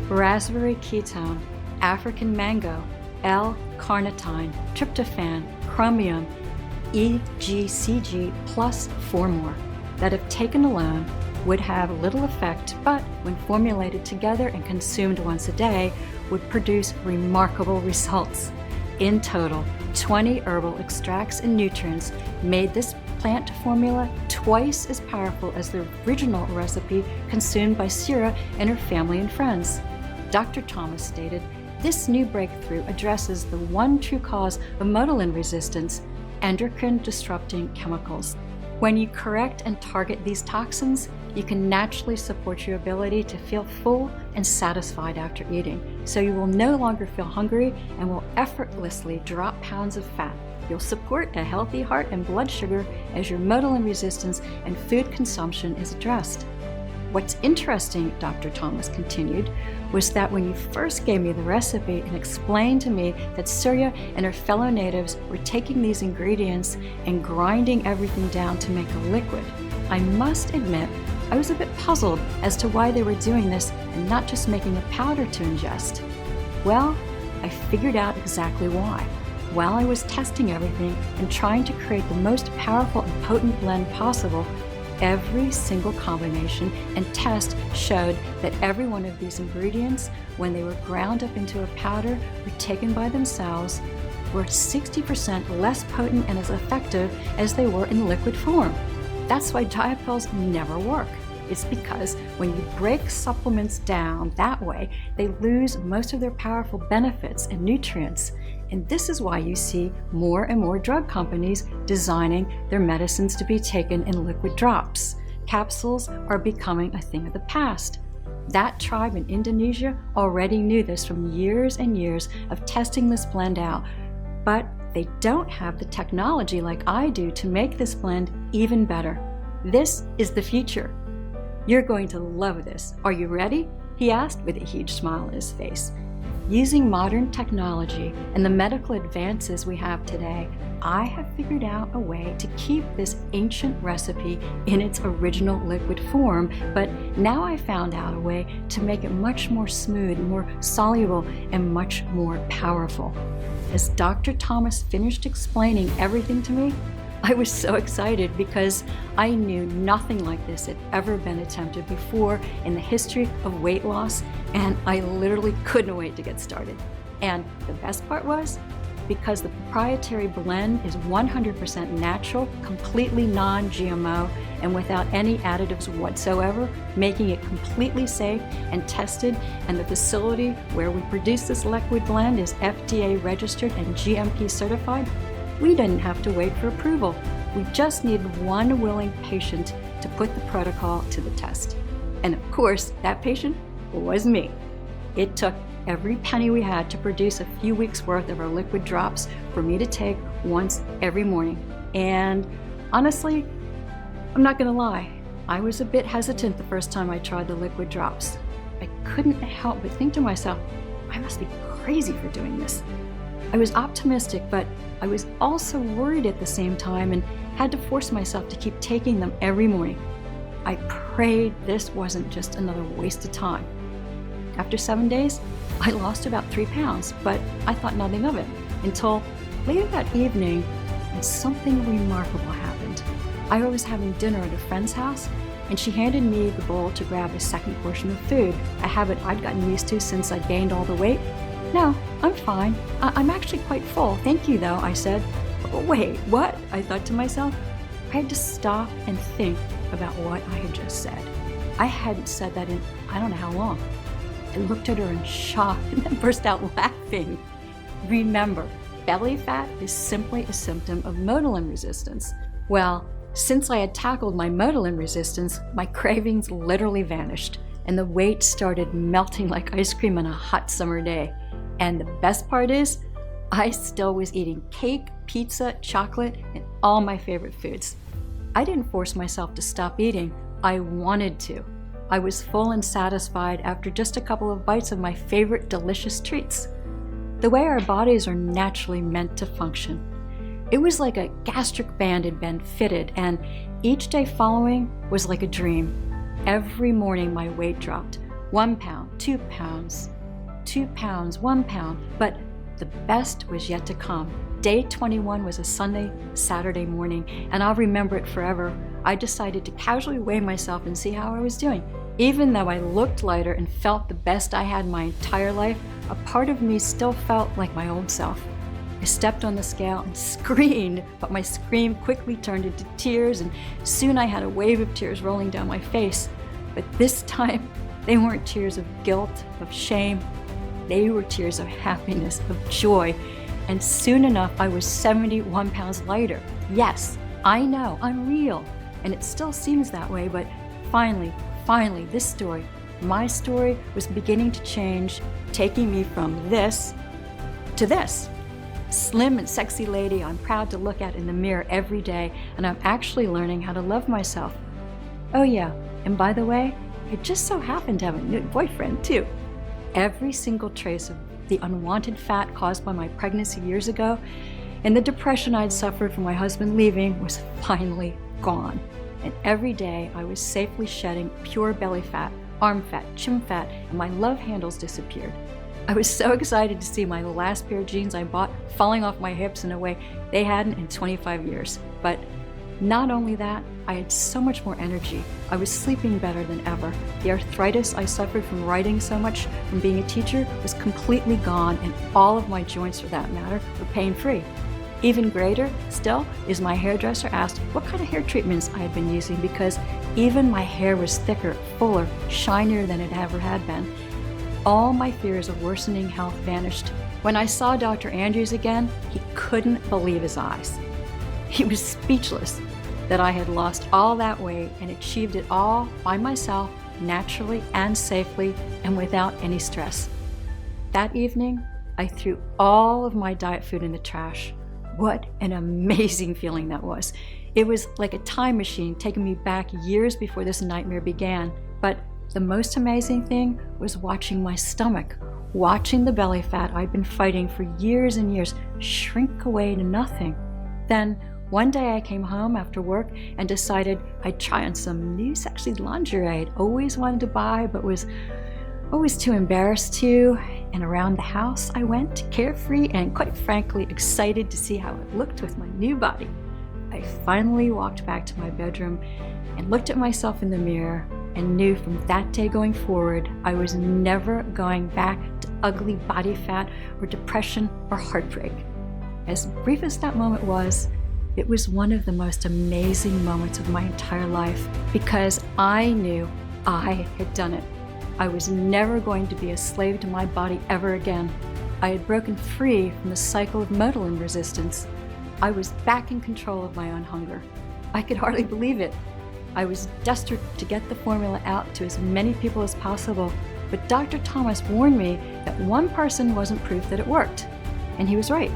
raspberry ketone, African mango, L-carnitine, tryptophan, chromium, EGCG, plus 4 more that, if taken alone, would have little effect, but when formulated together and consumed once a day, would produce remarkable results. In total, 20 herbal extracts and nutrients made this plant formula twice as powerful as the original recipe consumed by Surya and her family and friends. Dr. Thomas stated, "This new breakthrough addresses the one true cause of motilin resistance, endocrine-disrupting chemicals. When you correct and target these toxins, you can naturally support your ability to feel full and satisfied after eating, so you will no longer feel hungry and will effortlessly drop pounds of fat. You'll support a healthy heart and blood sugar as your motilin resistance and food consumption is addressed." What's interesting, Dr. Thomas continued, was that when you first gave me the recipe and explained to me that Surya and her fellow natives were taking these ingredients and grinding everything down to make a liquid, I must admit I was a bit puzzled as to why they were doing this and not just making a powder to ingest. Well, I figured out exactly why. While I was testing everything and trying to create the most powerful and potent blend possible, every single combination and test showed that every one of these ingredients, when they were ground up into a powder or taken by themselves, were 60% less potent and as effective as they were in liquid form. That's why diet pills never work. It's because when you break supplements down that way, they lose most of their powerful benefits and nutrients. And this is why you see more and more drug companies designing their medicines to be taken in liquid drops. Capsules are becoming a thing of the past. That tribe in Indonesia already knew this from years and years of testing this blend out, but they don't have the technology like I do to make this blend even better. This is the future. You're going to love this. Are you ready? He asked with a huge smile on his face. Using modern technology and the medical advances we have today, I have figured out a way to keep this ancient recipe in its original liquid form, but now I found out a way to make it much more smooth, more soluble, and much more powerful. As Dr. Thomas finished explaining everything to me, I was so excited because I knew nothing like this had ever been attempted before in the history of weight loss, and I literally couldn't wait to get started. And the best part was, because the proprietary blend is 100% natural, completely non-GMO, and without any additives whatsoever, making it completely safe and tested, and the facility where we produce this liquid blend is FDA registered and GMP certified, we didn't have to wait for approval. We just needed one willing patient to put the protocol to the test. And of course, that patient was me. It took every penny we had to produce a few weeks worth of our liquid drops for me to take once every morning. And honestly, I'm not gonna lie, I was a bit hesitant the first time I tried the liquid drops. I couldn't help but think to myself, I must be crazy for doing this. I was optimistic, but I was also worried at the same time and had to force myself to keep taking them every morning. I prayed this wasn't just another waste of time. After 7 days, I lost about 3 pounds, but I thought nothing of it until later that evening when something remarkable happened. I was having dinner at a friend's house, and she handed me the bowl to grab a second portion of food, a habit I'd gotten used to since I'd gained all the weight. "No, I'm fine. I'm actually quite full. Thank you, though," I said. "Wait, what?" I thought to myself. I had to stop and think about what I had just said. I hadn't said that in I don't know how long. I looked at her in shock and then burst out laughing. Remember, belly fat is simply a symptom of motilin resistance. Well, since I had tackled my motilin resistance, my cravings literally vanished, and the weight started melting like ice cream on a hot summer day. And the best part is, I still was eating cake, pizza, chocolate, and all my favorite foods. I didn't force myself to stop eating. I wanted to. I was full and satisfied after just a couple of bites of my favorite delicious treats. The way our bodies are naturally meant to function. It was like a gastric band had been fitted, and each day following was like a dream. Every morning my weight dropped. 1 pound, 2 pounds, 2 pounds, 1 pound, but the best was yet to come. Day 21 was a Sunday, Saturday morning, and I'll remember it forever. I decided to casually weigh myself and see how I was doing. Even though I looked lighter and felt the best I had my entire life, a part of me still felt like my old self. I stepped on the scale and screamed, but my scream quickly turned into tears, and soon I had a wave of tears rolling down my face. But this time, they weren't tears of guilt, of shame. They were tears of happiness, of joy. And soon enough, I was 71 pounds lighter. Yes, I know, I'm real. And it still seems that way, but finally, this story, my story, was beginning to change, taking me from this to this. Slim and sexy lady I'm proud to look at in the mirror every day, and I'm actually learning how to love myself. Oh yeah, and by the way, I just so happen to have a new boyfriend too. Every single trace of the unwanted fat caused by my pregnancy years ago and the depression I'd suffered from my husband leaving was finally gone. And every day I was safely shedding pure belly fat, arm fat, chin fat, and my love handles disappeared. I was so excited to see my last pair of jeans I bought falling off my hips in a way they hadn't in 25 years. But not only that, I had so much more energy. I was sleeping better than ever. The arthritis I suffered from writing so much from being a teacher was completely gone, and all of my joints, for that matter, were pain-free. Even greater still is my hairdresser asked what kind of hair treatments I had been using, because even my hair was thicker, fuller, shinier than it ever had been. All my fears of worsening health vanished. When I saw Dr. Andrews again, he couldn't believe his eyes. He was speechless that I had lost all that weight and achieved it all by myself, naturally and safely, and without any stress. That evening, I threw all of my diet food in the trash. What an amazing feeling that was. It was like a time machine taking me back years before this nightmare began. But the most amazing thing was watching my stomach, watching the belly fat I'd been fighting for years and years shrink away to nothing. Then one day I came home after work and decided I'd try on some new sexy lingerie I'd always wanted to buy but was always too embarrassed to. And around the house I went, carefree and quite frankly excited to see how it looked with my new body. I finally walked back to my bedroom and looked at myself in the mirror and knew from that day going forward I was never going back to ugly body fat or depression or heartbreak. As brief as that moment was, it was one of the most amazing moments of my entire life because I knew I had done it. I was never going to be a slave to my body ever again. I had broken free from the cycle of motilin resistance. I was back in control of my own hunger. I could hardly believe it. I was desperate to get the formula out to as many people as possible, but Dr. Thomas warned me that one person wasn't proof that it worked. And he was right.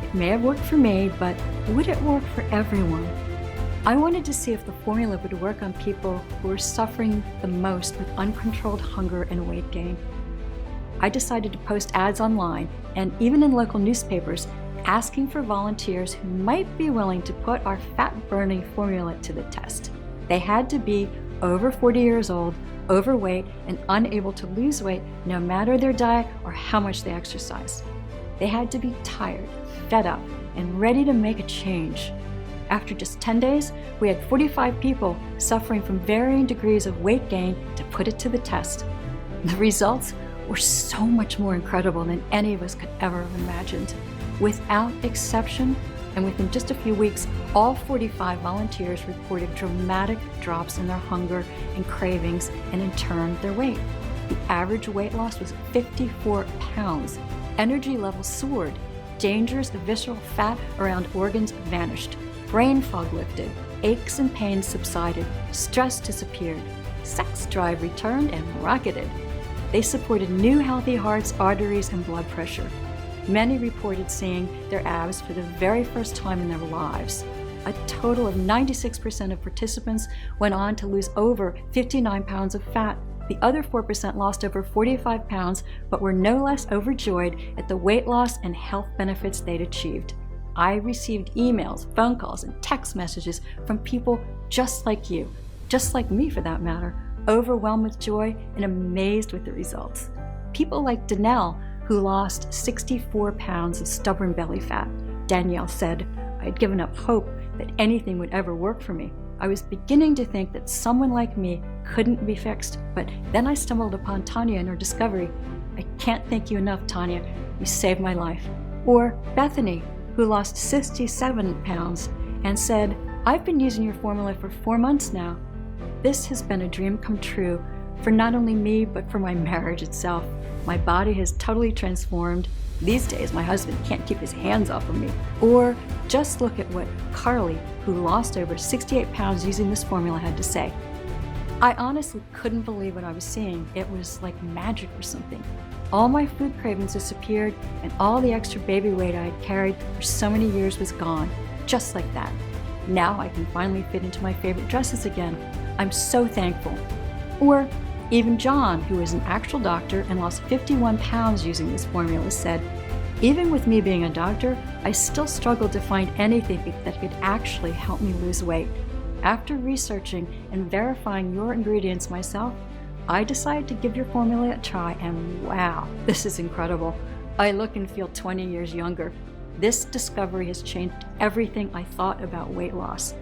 It may have worked for me, but would it work for everyone? I wanted to see if the formula would work on people who were suffering the most with uncontrolled hunger and weight gain. I decided to post ads online and even in local newspapers asking for volunteers who might be willing to put our fat-burning formula to the test. They had to be over 40 years old, overweight, and unable to lose weight no matter their diet or how much they exercised. They had to be tired, fed up, and ready to make a change. After just 10 days, we had 45 people suffering from varying degrees of weight gain to put it to the test. The results were so much more incredible than any of us could ever have imagined. Without exception, and within just a few weeks, all 45 volunteers reported dramatic drops in their hunger and cravings, and in turn, their weight. The average weight loss was 54 pounds. Energy levels soared. dangerous visceral fat around organs vanished. Brain fog lifted. Aches and pains subsided. Stress disappeared. Sex drive returned and rocketed. They supported new healthy hearts, arteries, and blood pressure. Many reported seeing their abs for the very first time in their lives. A total of 96% of participants went on to lose over 59 pounds of fat. The other 4% lost over 45 pounds, but were no less overjoyed at the weight loss and health benefits they'd achieved. I received emails, phone calls, and text messages from people just like you, just like me for that matter, overwhelmed with joy and amazed with the results. People like Danelle, who lost 64 pounds of stubborn belly fat. Danielle said, "I had given up hope that anything would ever work for me. I was beginning to think that someone like me couldn't be fixed, but then I stumbled upon Tanya and her discovery. I can't thank you enough, Tanya. You saved my life." Or Bethany, who lost 67 pounds and said, "I've been using your formula for 4 months now. This has been a dream come true for not only me, but for my marriage itself. My body has totally transformed. These days, my husband can't keep his hands off of me." Or just look at what Carly, who lost over 68 pounds using this formula, had to say. "I honestly couldn't believe what I was seeing. It was like magic or something. All my food cravings disappeared, and all the extra baby weight I had carried for so many years was gone, just like that. Now I can finally fit into my favorite dresses again. I'm so thankful." Or even John, who is an actual doctor and lost 51 pounds using this formula, said, "Even with me being a doctor, I still struggled to find anything that could actually help me lose weight. After researching and verifying your ingredients myself, I decided to give your formula a try, and wow, this is incredible. I look and feel 20 years younger. This discovery has changed everything I thought about weight loss."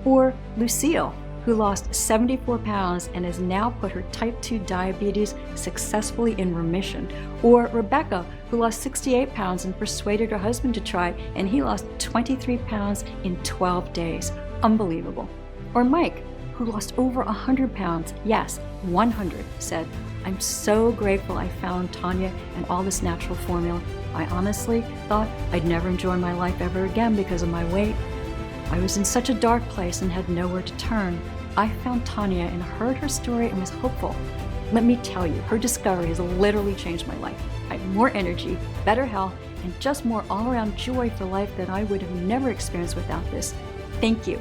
Or Lucille, who lost 74 pounds and has now put her type 2 diabetes successfully in remission. Or Rebecca, who lost 68 pounds and persuaded her husband to try, and he lost 23 pounds in 12 days. Unbelievable. Or Mike, who lost over 100 pounds, yes, 100, said, "I'm so grateful I found Tanya and all this natural formula. I honestly thought I'd never enjoy my life ever again because of my weight. I was in such a dark place and had nowhere to turn. I found Tanya and heard her story and was hopeful. Let me tell you, her discovery has literally changed my life. I have more energy, better health, and just more all-around joy for life that I would have never experienced without this. Thank you."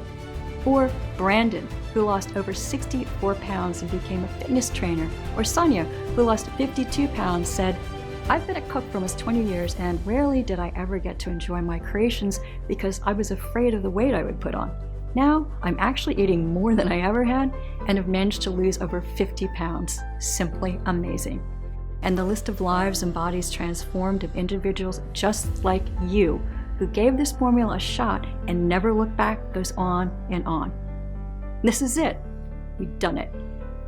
Or Brandon, who lost over 64 pounds and became a fitness trainer. Or Sonia, who lost 52 pounds, said, "I've been a cook for almost 20 years and rarely did I ever get to enjoy my creations because I was afraid of the weight I would put on. Now I'm actually eating more than I ever had and have managed to lose over 50 pounds. Simply amazing." And the list of lives and bodies transformed of individuals just like you who gave this formula a shot and never looked back goes on and on. This is it. We've done it.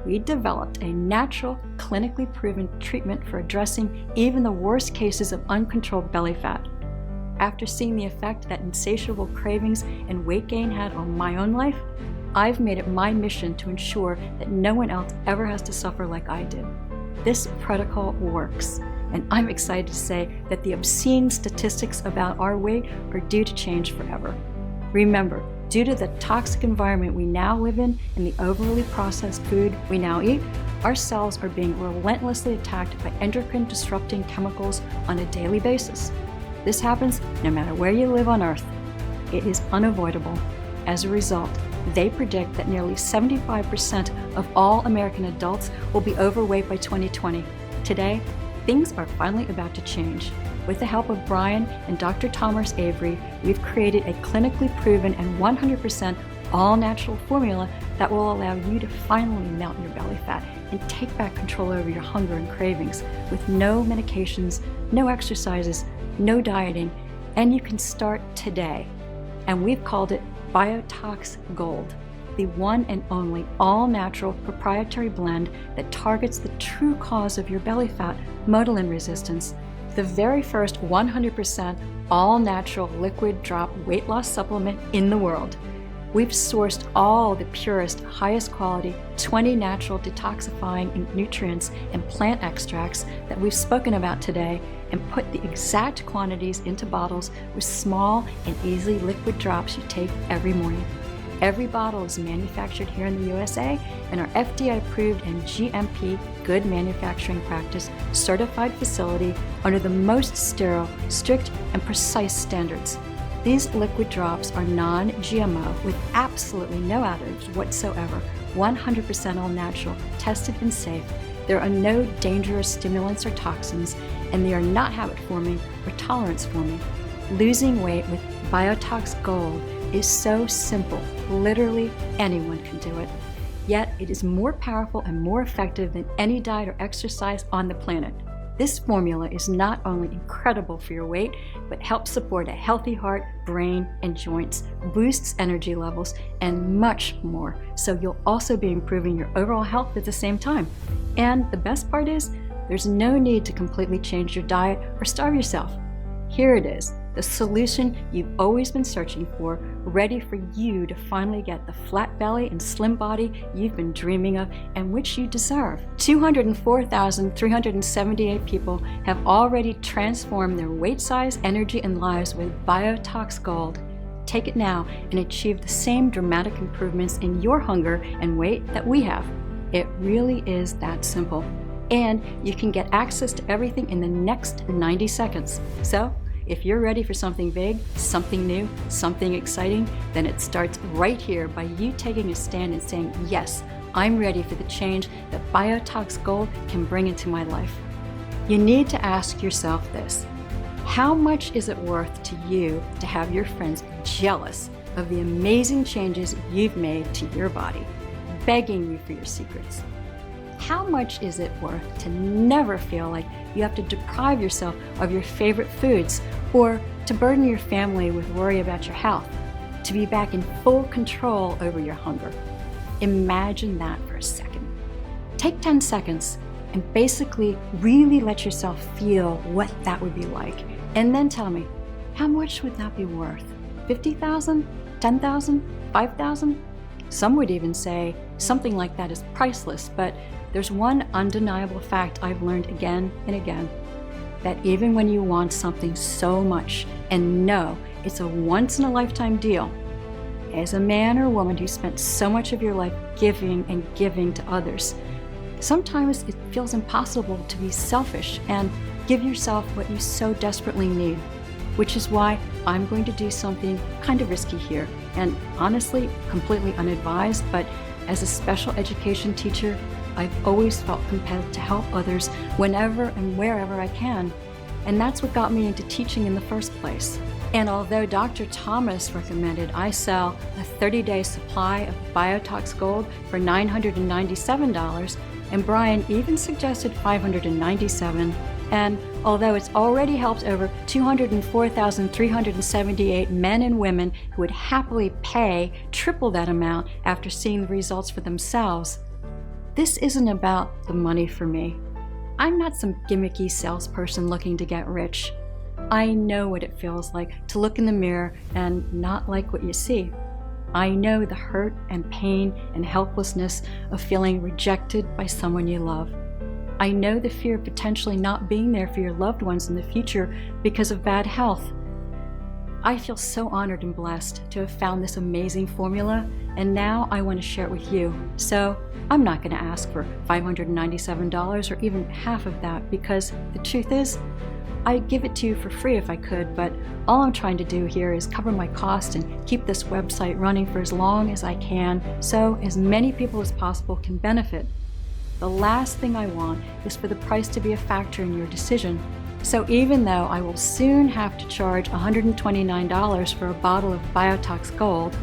We developed a natural, clinically proven treatment for addressing even the worst cases of uncontrolled belly fat. After seeing the effect that insatiable cravings and weight gain had on my own life, I've made it my mission to ensure that no one else ever has to suffer like I did. This protocol works, and I'm excited to say that the obscene statistics about our weight are due to change forever. Remember, due to the toxic environment we now live in and the overly processed food we now eat, our cells are being relentlessly attacked by endocrine-disrupting chemicals on a daily basis. This happens no matter where you live on Earth. It is unavoidable. As a result, they predict that nearly 75% of all American adults will be overweight by 2020. Today, things are finally about to change. With the help of Brian and Dr. Thomas Avery, we've created a clinically proven and 100% all-natural formula that will allow you to finally melt your belly fat and take back control over your hunger and cravings with no medications, no exercises, no dieting, and you can start today. And we've called it Biotox Gold, the one and only all-natural proprietary blend that targets the true cause of your belly fat, motilin resistance, the very first 100% all-natural liquid drop weight loss supplement in the world. We've sourced all the purest, highest quality, 20 natural detoxifying nutrients and plant extracts that we've spoken about today and put the exact quantities into bottles with small and easy liquid drops you take every morning. Every bottle is manufactured here in the USA and our FDA approved and GMP Good Manufacturing Practice certified facility under the most sterile, strict, and precise standards. These liquid drops are non-GMO with absolutely no additives whatsoever, 100% all natural, tested and safe. There are no dangerous stimulants or toxins, and they are not habit-forming or tolerance-forming. Losing weight with Biotox Gold is so simple. Literally anyone can do it. Yet it is more powerful and more effective than any diet or exercise on the planet. This formula is not only incredible for your weight, but helps support a healthy heart, brain, and joints, boosts energy levels, and much more. So you'll also be improving your overall health at the same time. And the best part is, there's no need to completely change your diet or starve yourself. Here it is, the solution you've always been searching for, ready for you to finally get the flat belly and slim body you've been dreaming of and which you deserve. 204,378 people have already transformed their weight size, energy, and lives with Biotox Gold. Take it now and achieve the same dramatic improvements in your hunger and weight that we have. It really is that simple. And you can get access to everything in the next 90 seconds. So, if you're ready for something big, something new, something exciting, then it starts right here by you taking a stand and saying, yes, I'm ready for the change that Biotox Gold can bring into my life. You need to ask yourself this: how much is it worth to you to have your friends jealous of the amazing changes you've made to your body, begging you for your secrets? How much is it worth to never feel like you have to deprive yourself of your favorite foods or to burden your family with worry about your health, to be back in full control over your hunger? Imagine that for a second. Take 10 seconds and basically really let yourself feel what that would be like. And then tell me, how much would that be worth? 50,000? 10,000? 5,000? Some would even say something like that is priceless, but there's one undeniable fact I've learned again and again, that even when you want something so much and know it's a once-in-a-lifetime deal, as a man or woman who spent so much of your life giving and giving to others, sometimes it feels impossible to be selfish and give yourself what you so desperately need, which is why I'm going to do something kind of risky here, and honestly, completely unadvised, but as a special education teacher, I've always felt compelled to help others whenever and wherever I can. And that's what got me into teaching in the first place. And although Dr. Thomas recommended I sell a 30-day supply of Biotox Gold for $997, and Brian even suggested $597, and although it's already helped over 204,378 men and women who would happily pay triple that amount after seeing the results for themselves, this isn't about the money for me. I'm not some gimmicky salesperson looking to get rich. I know what it feels like to look in the mirror and not like what you see. I know the hurt and pain and helplessness of feeling rejected by someone you love. I know the fear of potentially not being there for your loved ones in the future because of bad health. I feel so honored and blessed to have found this amazing formula, and now I want to share it with you. So I'm not going to ask for $597 or even half of that, because the truth is, I'd give it to you for free if I could, but all I'm trying to do here is cover my cost and keep this website running for as long as I can, so as many people as possible can benefit. The last thing I want is for the price to be a factor in your decision. So even though I will soon have to charge $129 for a bottle of Biotox Gold,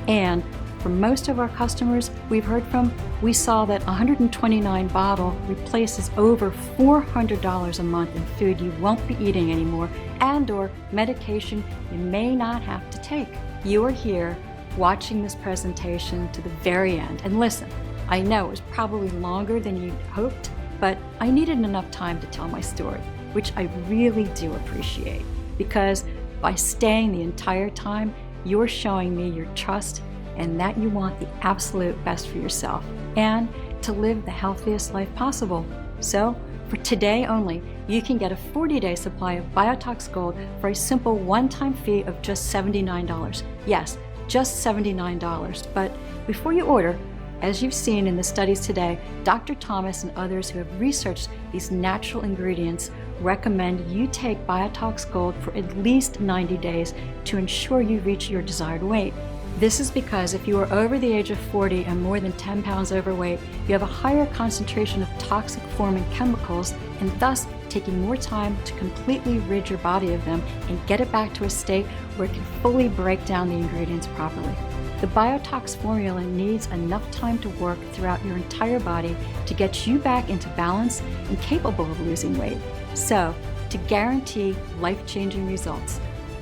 and for most of our customers we've heard from, we saw that $129 bottle replaces over $400 a month in food you won't be eating anymore, and or medication you may not have to take. You are here watching this presentation to the very end. And listen, I know it was probably longer than you'd hoped, but I needed enough time to tell my story, which I really do appreciate, because by staying the entire time, you're showing me your trust and that you want the absolute best for yourself and to live the healthiest life possible. So, for today only, you can get a 40-day supply of Biotox Gold for a simple one-time fee of just $79. Yes, just $79. But before you order, as you've seen in the studies today, Dr. Thomas and others who have researched these natural ingredients recommend you take Biotox Gold for at least 90 days to ensure you reach your desired weight. This is because if you are over the age of 40 and more than 10 pounds overweight, you have a higher concentration of toxic forming chemicals and thus taking more time to completely rid your body of them and get it back to a state where it can fully break down the ingredients properly. The Biotox formula needs enough time to work throughout your entire body to get you back into balance and capable of losing weight. So, to guarantee life-changing results,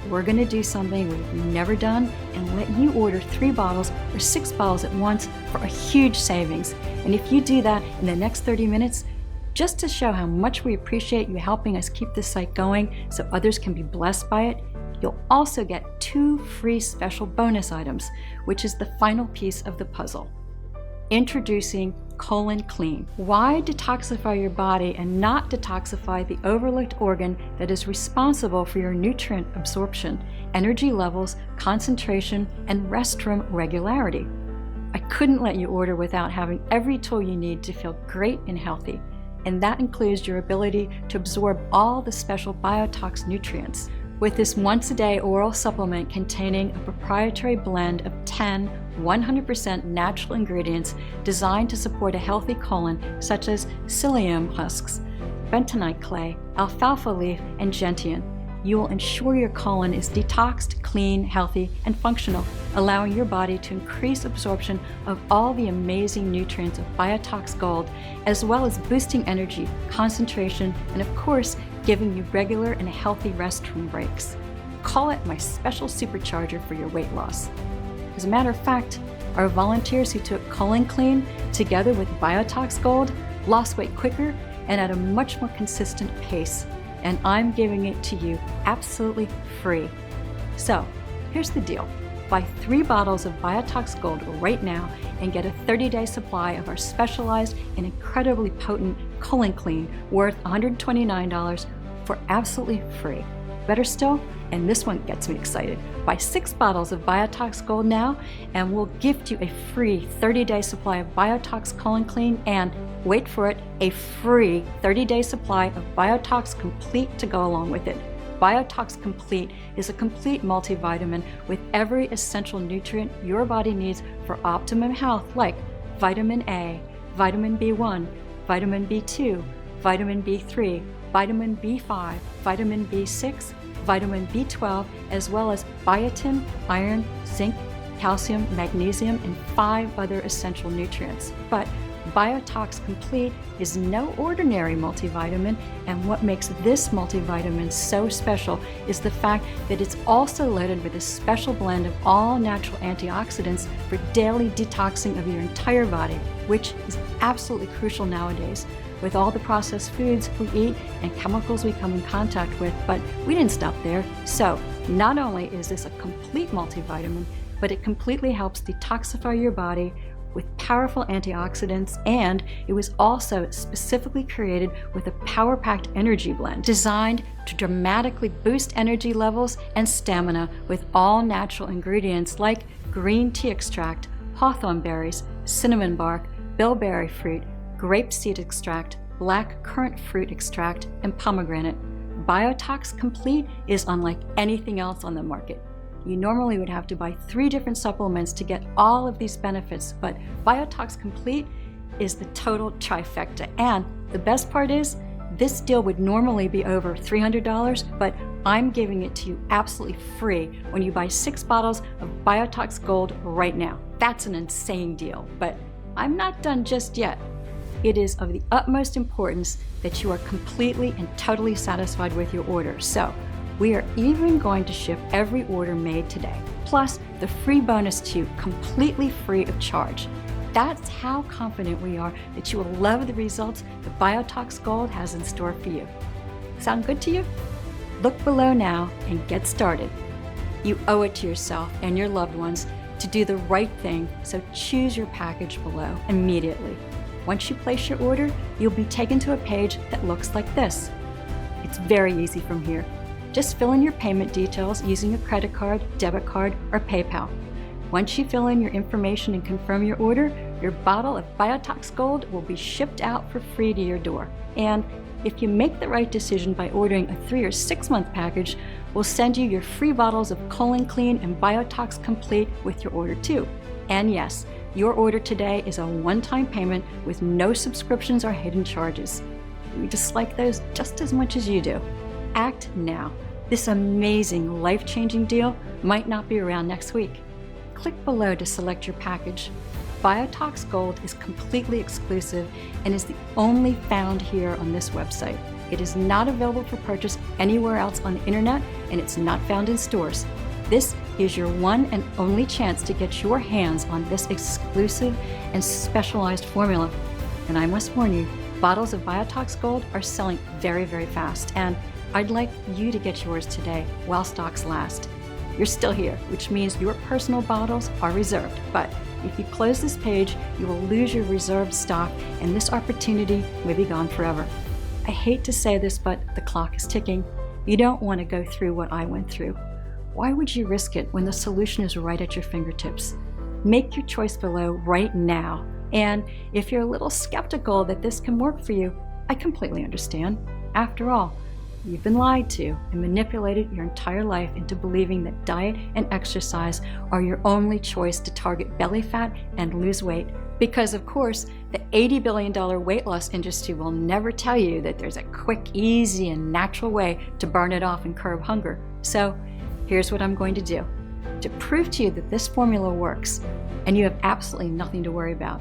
we're going to do something we've never done and let you order 3 bottles or 6 bottles at once for a huge savings. And if you do that in the next 30 minutes, just to show how much we appreciate you helping us keep this site going so others can be blessed by it, you'll also get 2 free special bonus items, which is the final piece of the puzzle. Introducing Colon Clean. Why detoxify your body and not detoxify the overlooked organ that is responsible for your nutrient absorption, energy levels, concentration, and restroom regularity? I couldn't let you order without having every tool you need to feel great and healthy, and that includes your ability to absorb all the special Biotox nutrients. With this once-a-day oral supplement containing a proprietary blend of 10 100% natural ingredients designed to support a healthy colon, such as psyllium husks, bentonite clay, alfalfa leaf, and gentian, you will ensure your colon is detoxed, clean, healthy, and functional, allowing your body to increase absorption of all the amazing nutrients of Biotox Gold, as well as boosting energy, concentration, and of course, giving you regular and healthy restroom breaks. Call it my special supercharger for your weight loss. As a matter of fact, our volunteers who took Colon Clean together with Biotox Gold lost weight quicker and at a much more consistent pace, and I'm giving it to you absolutely free. So, here's the deal. Buy 3 bottles of Biotox Gold right now and get a 30-day supply of our specialized and incredibly potent Colon Clean worth $129 for absolutely free. Better still, and this one gets me excited, buy 6 bottles of Biotox Gold now and we'll gift you a free 30-day supply of Biotox Colon Clean and, wait for it, a free 30-day supply of Biotox Complete to go along with it. Biotox Complete is a complete multivitamin with every essential nutrient your body needs for optimum health, like vitamin A, vitamin B1, vitamin B2, vitamin B3, vitamin B5, vitamin B6, vitamin B12, as well as biotin, iron, zinc, calcium, magnesium, and 5 other essential nutrients. But Biotox Complete is no ordinary multivitamin, and what makes this multivitamin so special is the fact that it's also loaded with a special blend of all natural antioxidants for daily detoxing of your entire body, which is absolutely crucial nowadays with all the processed foods we eat and chemicals we come in contact with. But we didn't stop there. So not only is this a complete multivitamin, but it completely helps detoxify your body with powerful antioxidants, and it was also specifically created with a power-packed energy blend designed to dramatically boost energy levels and stamina with all natural ingredients like green tea extract, hawthorn berries, cinnamon bark, bilberry fruit, grapeseed extract, black currant fruit extract, and pomegranate. Biotox Complete is unlike anything else on the market. You normally would have to buy 3 different supplements to get all of these benefits, but Biotox Complete is the total trifecta. And the best part is, this deal would normally be over $300, but I'm giving it to you absolutely free when you buy 6 bottles of Biotox Gold right now. That's an insane deal, but I'm not done just yet. It is of the utmost importance that you are completely and totally satisfied with your order. So, we are even going to ship every order made today, plus the free bonus to you completely free of charge. That's how confident we are that you will love the results that Biotox Gold has in store for you. Sound good to you? Look below now and get started. You owe it to yourself and your loved ones to do the right thing, so choose your package below immediately. Once you place your order, you'll be taken to a page that looks like this. It's very easy from here. Just fill in your payment details using a credit card, debit card, or PayPal. Once you fill in your information and confirm your order, your bottle of Biotox Gold will be shipped out for free to your door. And if you make the right decision by ordering a 3 or 6 month package, we'll send you your free bottles of Colon Clean and Biotox Complete with your order too. And yes, your order today is a one-time payment with no subscriptions or hidden charges. We dislike those just as much as you do. Act now. This amazing, life-changing deal might not be around next week. Click below to select your package. Biotox Gold is completely exclusive and is the only found here on this website. It is not available for purchase anywhere else on the internet, and it's not found in stores. This is your one and only chance to get your hands on this exclusive and specialized formula. And I must warn you, bottles of Biotox Gold are selling very, very fast, and I'd like you to get yours today while stocks last. You're still here, which means your personal bottles are reserved, but if you close this page, you will lose your reserved stock, and this opportunity may be gone forever. I hate to say this, but the clock is ticking. You don't want to go through what I went through. Why would you risk it when the solution is right at your fingertips? Make your choice below right now. And if you're a little skeptical that this can work for you, I completely understand. After all, you've been lied to and manipulated your entire life into believing that diet and exercise are your only choice to target belly fat and lose weight. Because of course, the $80 billion weight loss industry will never tell you that there's a quick, easy, and natural way to burn it off and curb hunger. So here's what I'm going to do. To prove to you that this formula works and you have absolutely nothing to worry about,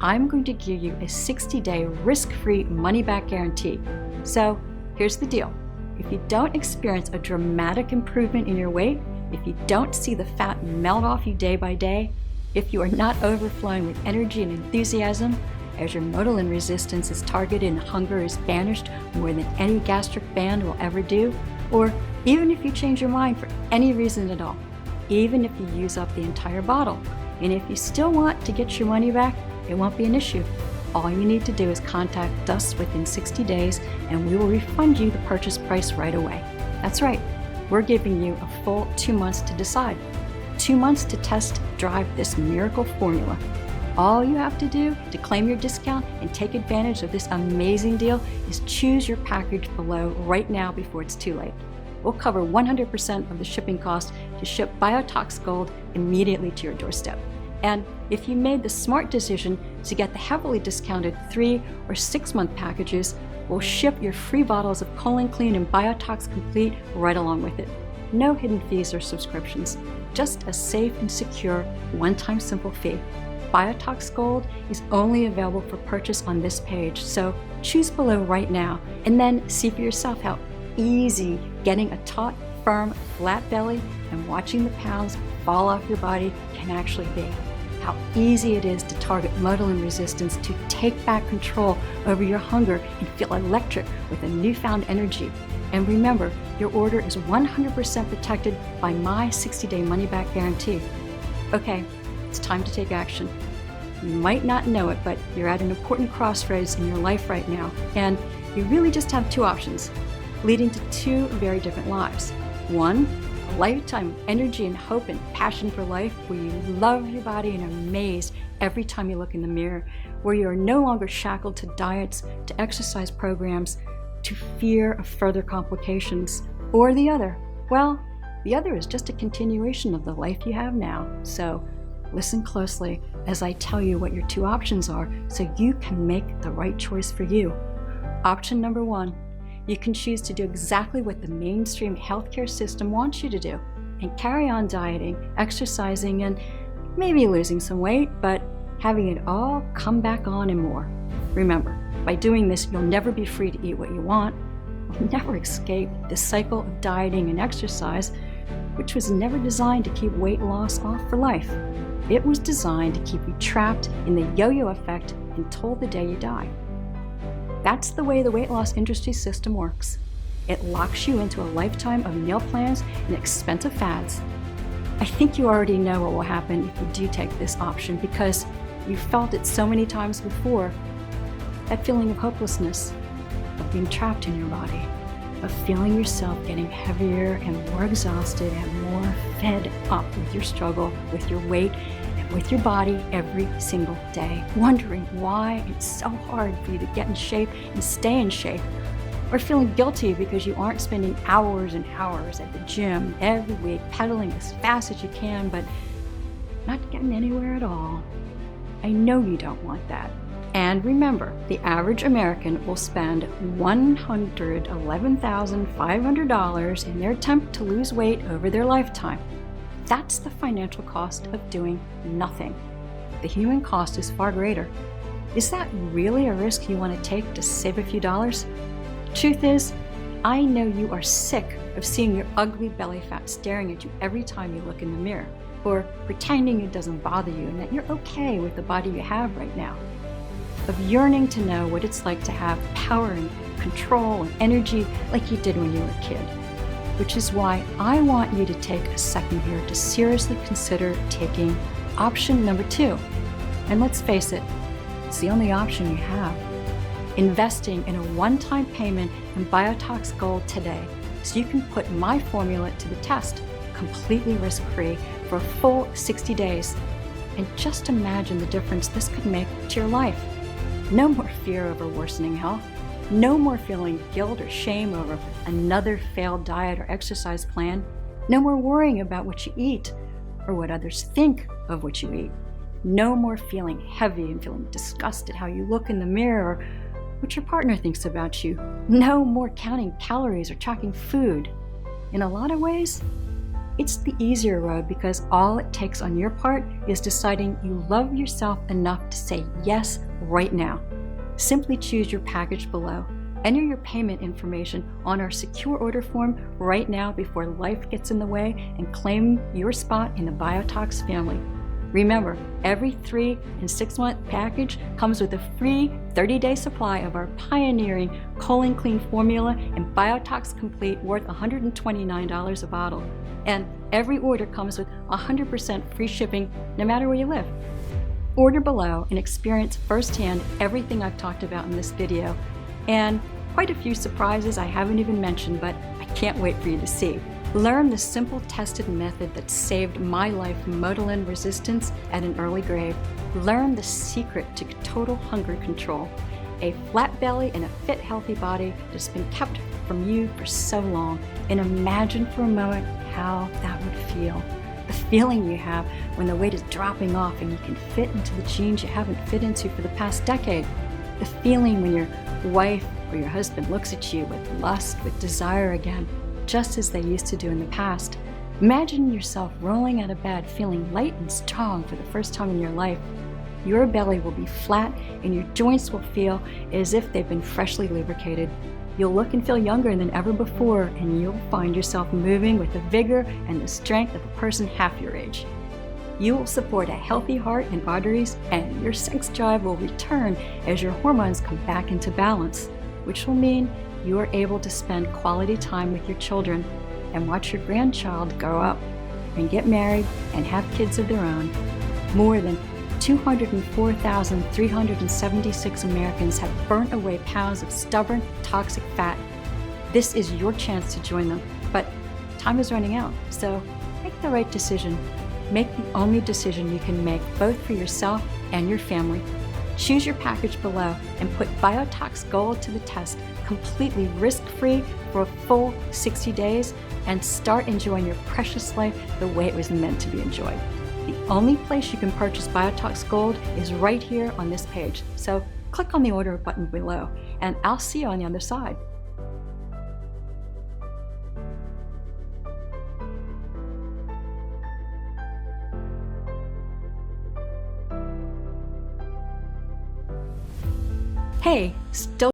I'm going to give you a 60-day risk-free money-back guarantee. So here's the deal. If you don't experience a dramatic improvement in your weight, if you don't see the fat melt off you day by day, if you are not overflowing with energy and enthusiasm, as your motilin resistance is targeted and hunger is banished more than any gastric band will ever do, or even if you change your mind for any reason at all, even if you use up the entire bottle, and if you still want to get your money back, it won't be an issue. All you need to do is contact us within 60 days and we will refund you the purchase price right away. That's right, we're giving you a full 2 months to decide. 2 months to test drive this miracle formula. All you have to do to claim your discount and take advantage of this amazing deal is choose your package below right now before it's too late. We'll cover 100% of the shipping cost to ship Biotox Gold immediately to your doorstep. And if you made the smart decision to get the heavily discounted 3 or 6 month packages, we'll ship your free bottles of Colon Clean and Biotox Complete right along with it. No hidden fees or subscriptions, just a safe and secure one-time simple fee. Biotox Gold is only available for purchase on this page, so choose below right now and then see for yourself how easy getting a taut, firm, flat belly and watching the pounds fall off your body can actually be. How easy it is to target motilin resistance, to take back control over your hunger and feel electric with a newfound energy. And remember, your order is 100% protected by my 60-day money-back guarantee. Okay, it's time to take action. You might not know it, but you're at an important crossroads in your life right now, and you really just have 2 options, leading to 2 very different lives. One, a lifetime of energy and hope and passion for life, where you love your body and are amazed every time you look in the mirror, where you are no longer shackled to diets, to exercise programs, to fear of further complications. Or the other, well, the other is just a continuation of the life you have now. So listen closely as I tell you what your 2 options are so you can make the right choice for you. Option number 1, you can choose to do exactly what the mainstream healthcare system wants you to do and carry on dieting, exercising, and maybe losing some weight, but having it all come back on and more. Remember, by doing this, you'll never be free to eat what you want. You'll never escape the cycle of dieting and exercise, which was never designed to keep weight loss off for life. It was designed to keep you trapped in the yo-yo effect until the day you die. That's the way the weight loss industry system works. It locks you into a lifetime of meal plans and expensive fads. I think you already know what will happen if you do take this option because you've felt it so many times before. That feeling of hopelessness, of being trapped in your body, of feeling yourself getting heavier and more exhausted and more fed up with your struggle, with your weight, and with your body every single day, wondering why it's so hard for you to get in shape and stay in shape, or feeling guilty because you aren't spending hours and hours at the gym every week, pedaling as fast as you can, but not getting anywhere at all. I know you don't want that. And remember, the average American will spend $111,500 in their attempt to lose weight over their lifetime. That's the financial cost of doing nothing. The human cost is far greater. Is that really a risk you want to take to save a few dollars? Truth is, I know you are sick of seeing your ugly belly fat staring at you every time you look in the mirror, or pretending it doesn't bother you and that you're okay with the body you have right now. Of yearning to know what it's like to have power and control and energy like you did when you were a kid. Which is why I want you to take a second here to seriously consider taking option number 2. And let's face it, it's the only option you have. Investing in a one-time payment in Biotox Gold today so you can put my formula to the test, completely risk-free for a full 60 days. And just imagine the difference this could make to your life. No more fear over worsening health. No more feeling guilt or shame over another failed diet or exercise plan. No more worrying about what you eat or what others think of what you eat. No more feeling heavy and feeling disgusted how you look in the mirror or what your partner thinks about you. No more counting calories or tracking food. In a lot of ways, it's the easier road because all it takes on your part is deciding you love yourself enough to say yes right now. Simply choose your package below. Enter your payment information on our secure order form right now before life gets in the way and claim your spot in the Biotox family. Remember, every 3 and 6 month package comes with a free 30-day supply of our pioneering colon clean formula and Biotox Complete worth $129 a bottle. And every order comes with 100% free shipping no matter where you live. Order below and experience firsthand everything I've talked about in this video, and quite a few surprises I haven't even mentioned, but I can't wait for you to see. Learn the simple tested method that saved my life from Motilin resistance at an early grave. Learn the secret to total hunger control. A flat belly and a fit, healthy body that's been kept from you for so long. And imagine for a moment how that would feel. The feeling you have when the weight is dropping off and you can fit into the jeans you haven't fit into for the past decade. The feeling when your wife or your husband looks at you with lust, with desire again, just as they used to do in the past. Imagine yourself rolling out of bed feeling light and strong for the first time in your life. Your belly will be flat and your joints will feel as if they've been freshly lubricated. You'll look and feel younger than ever before, and you'll find yourself moving with the vigor and the strength of a person half your age. You will support a healthy heart and arteries, and your sex drive will return as your hormones come back into balance, which will mean you are able to spend quality time with your children and watch your grandchild grow up and get married and have kids of their own. More than 204,376 Americans have burnt away pounds of stubborn, toxic fat. This is your chance to join them, but time is running out, so make the right decision. Make the only decision you can make, both for yourself and your family. Choose your package below and put Biotox Gold to the test, completely risk-free for a full 60 days, and start enjoying your precious life the way it was meant to be enjoyed. The only place you can purchase Biotox Gold is right here on this page. So click on the order button below, and I'll see you on the other side. Hey, still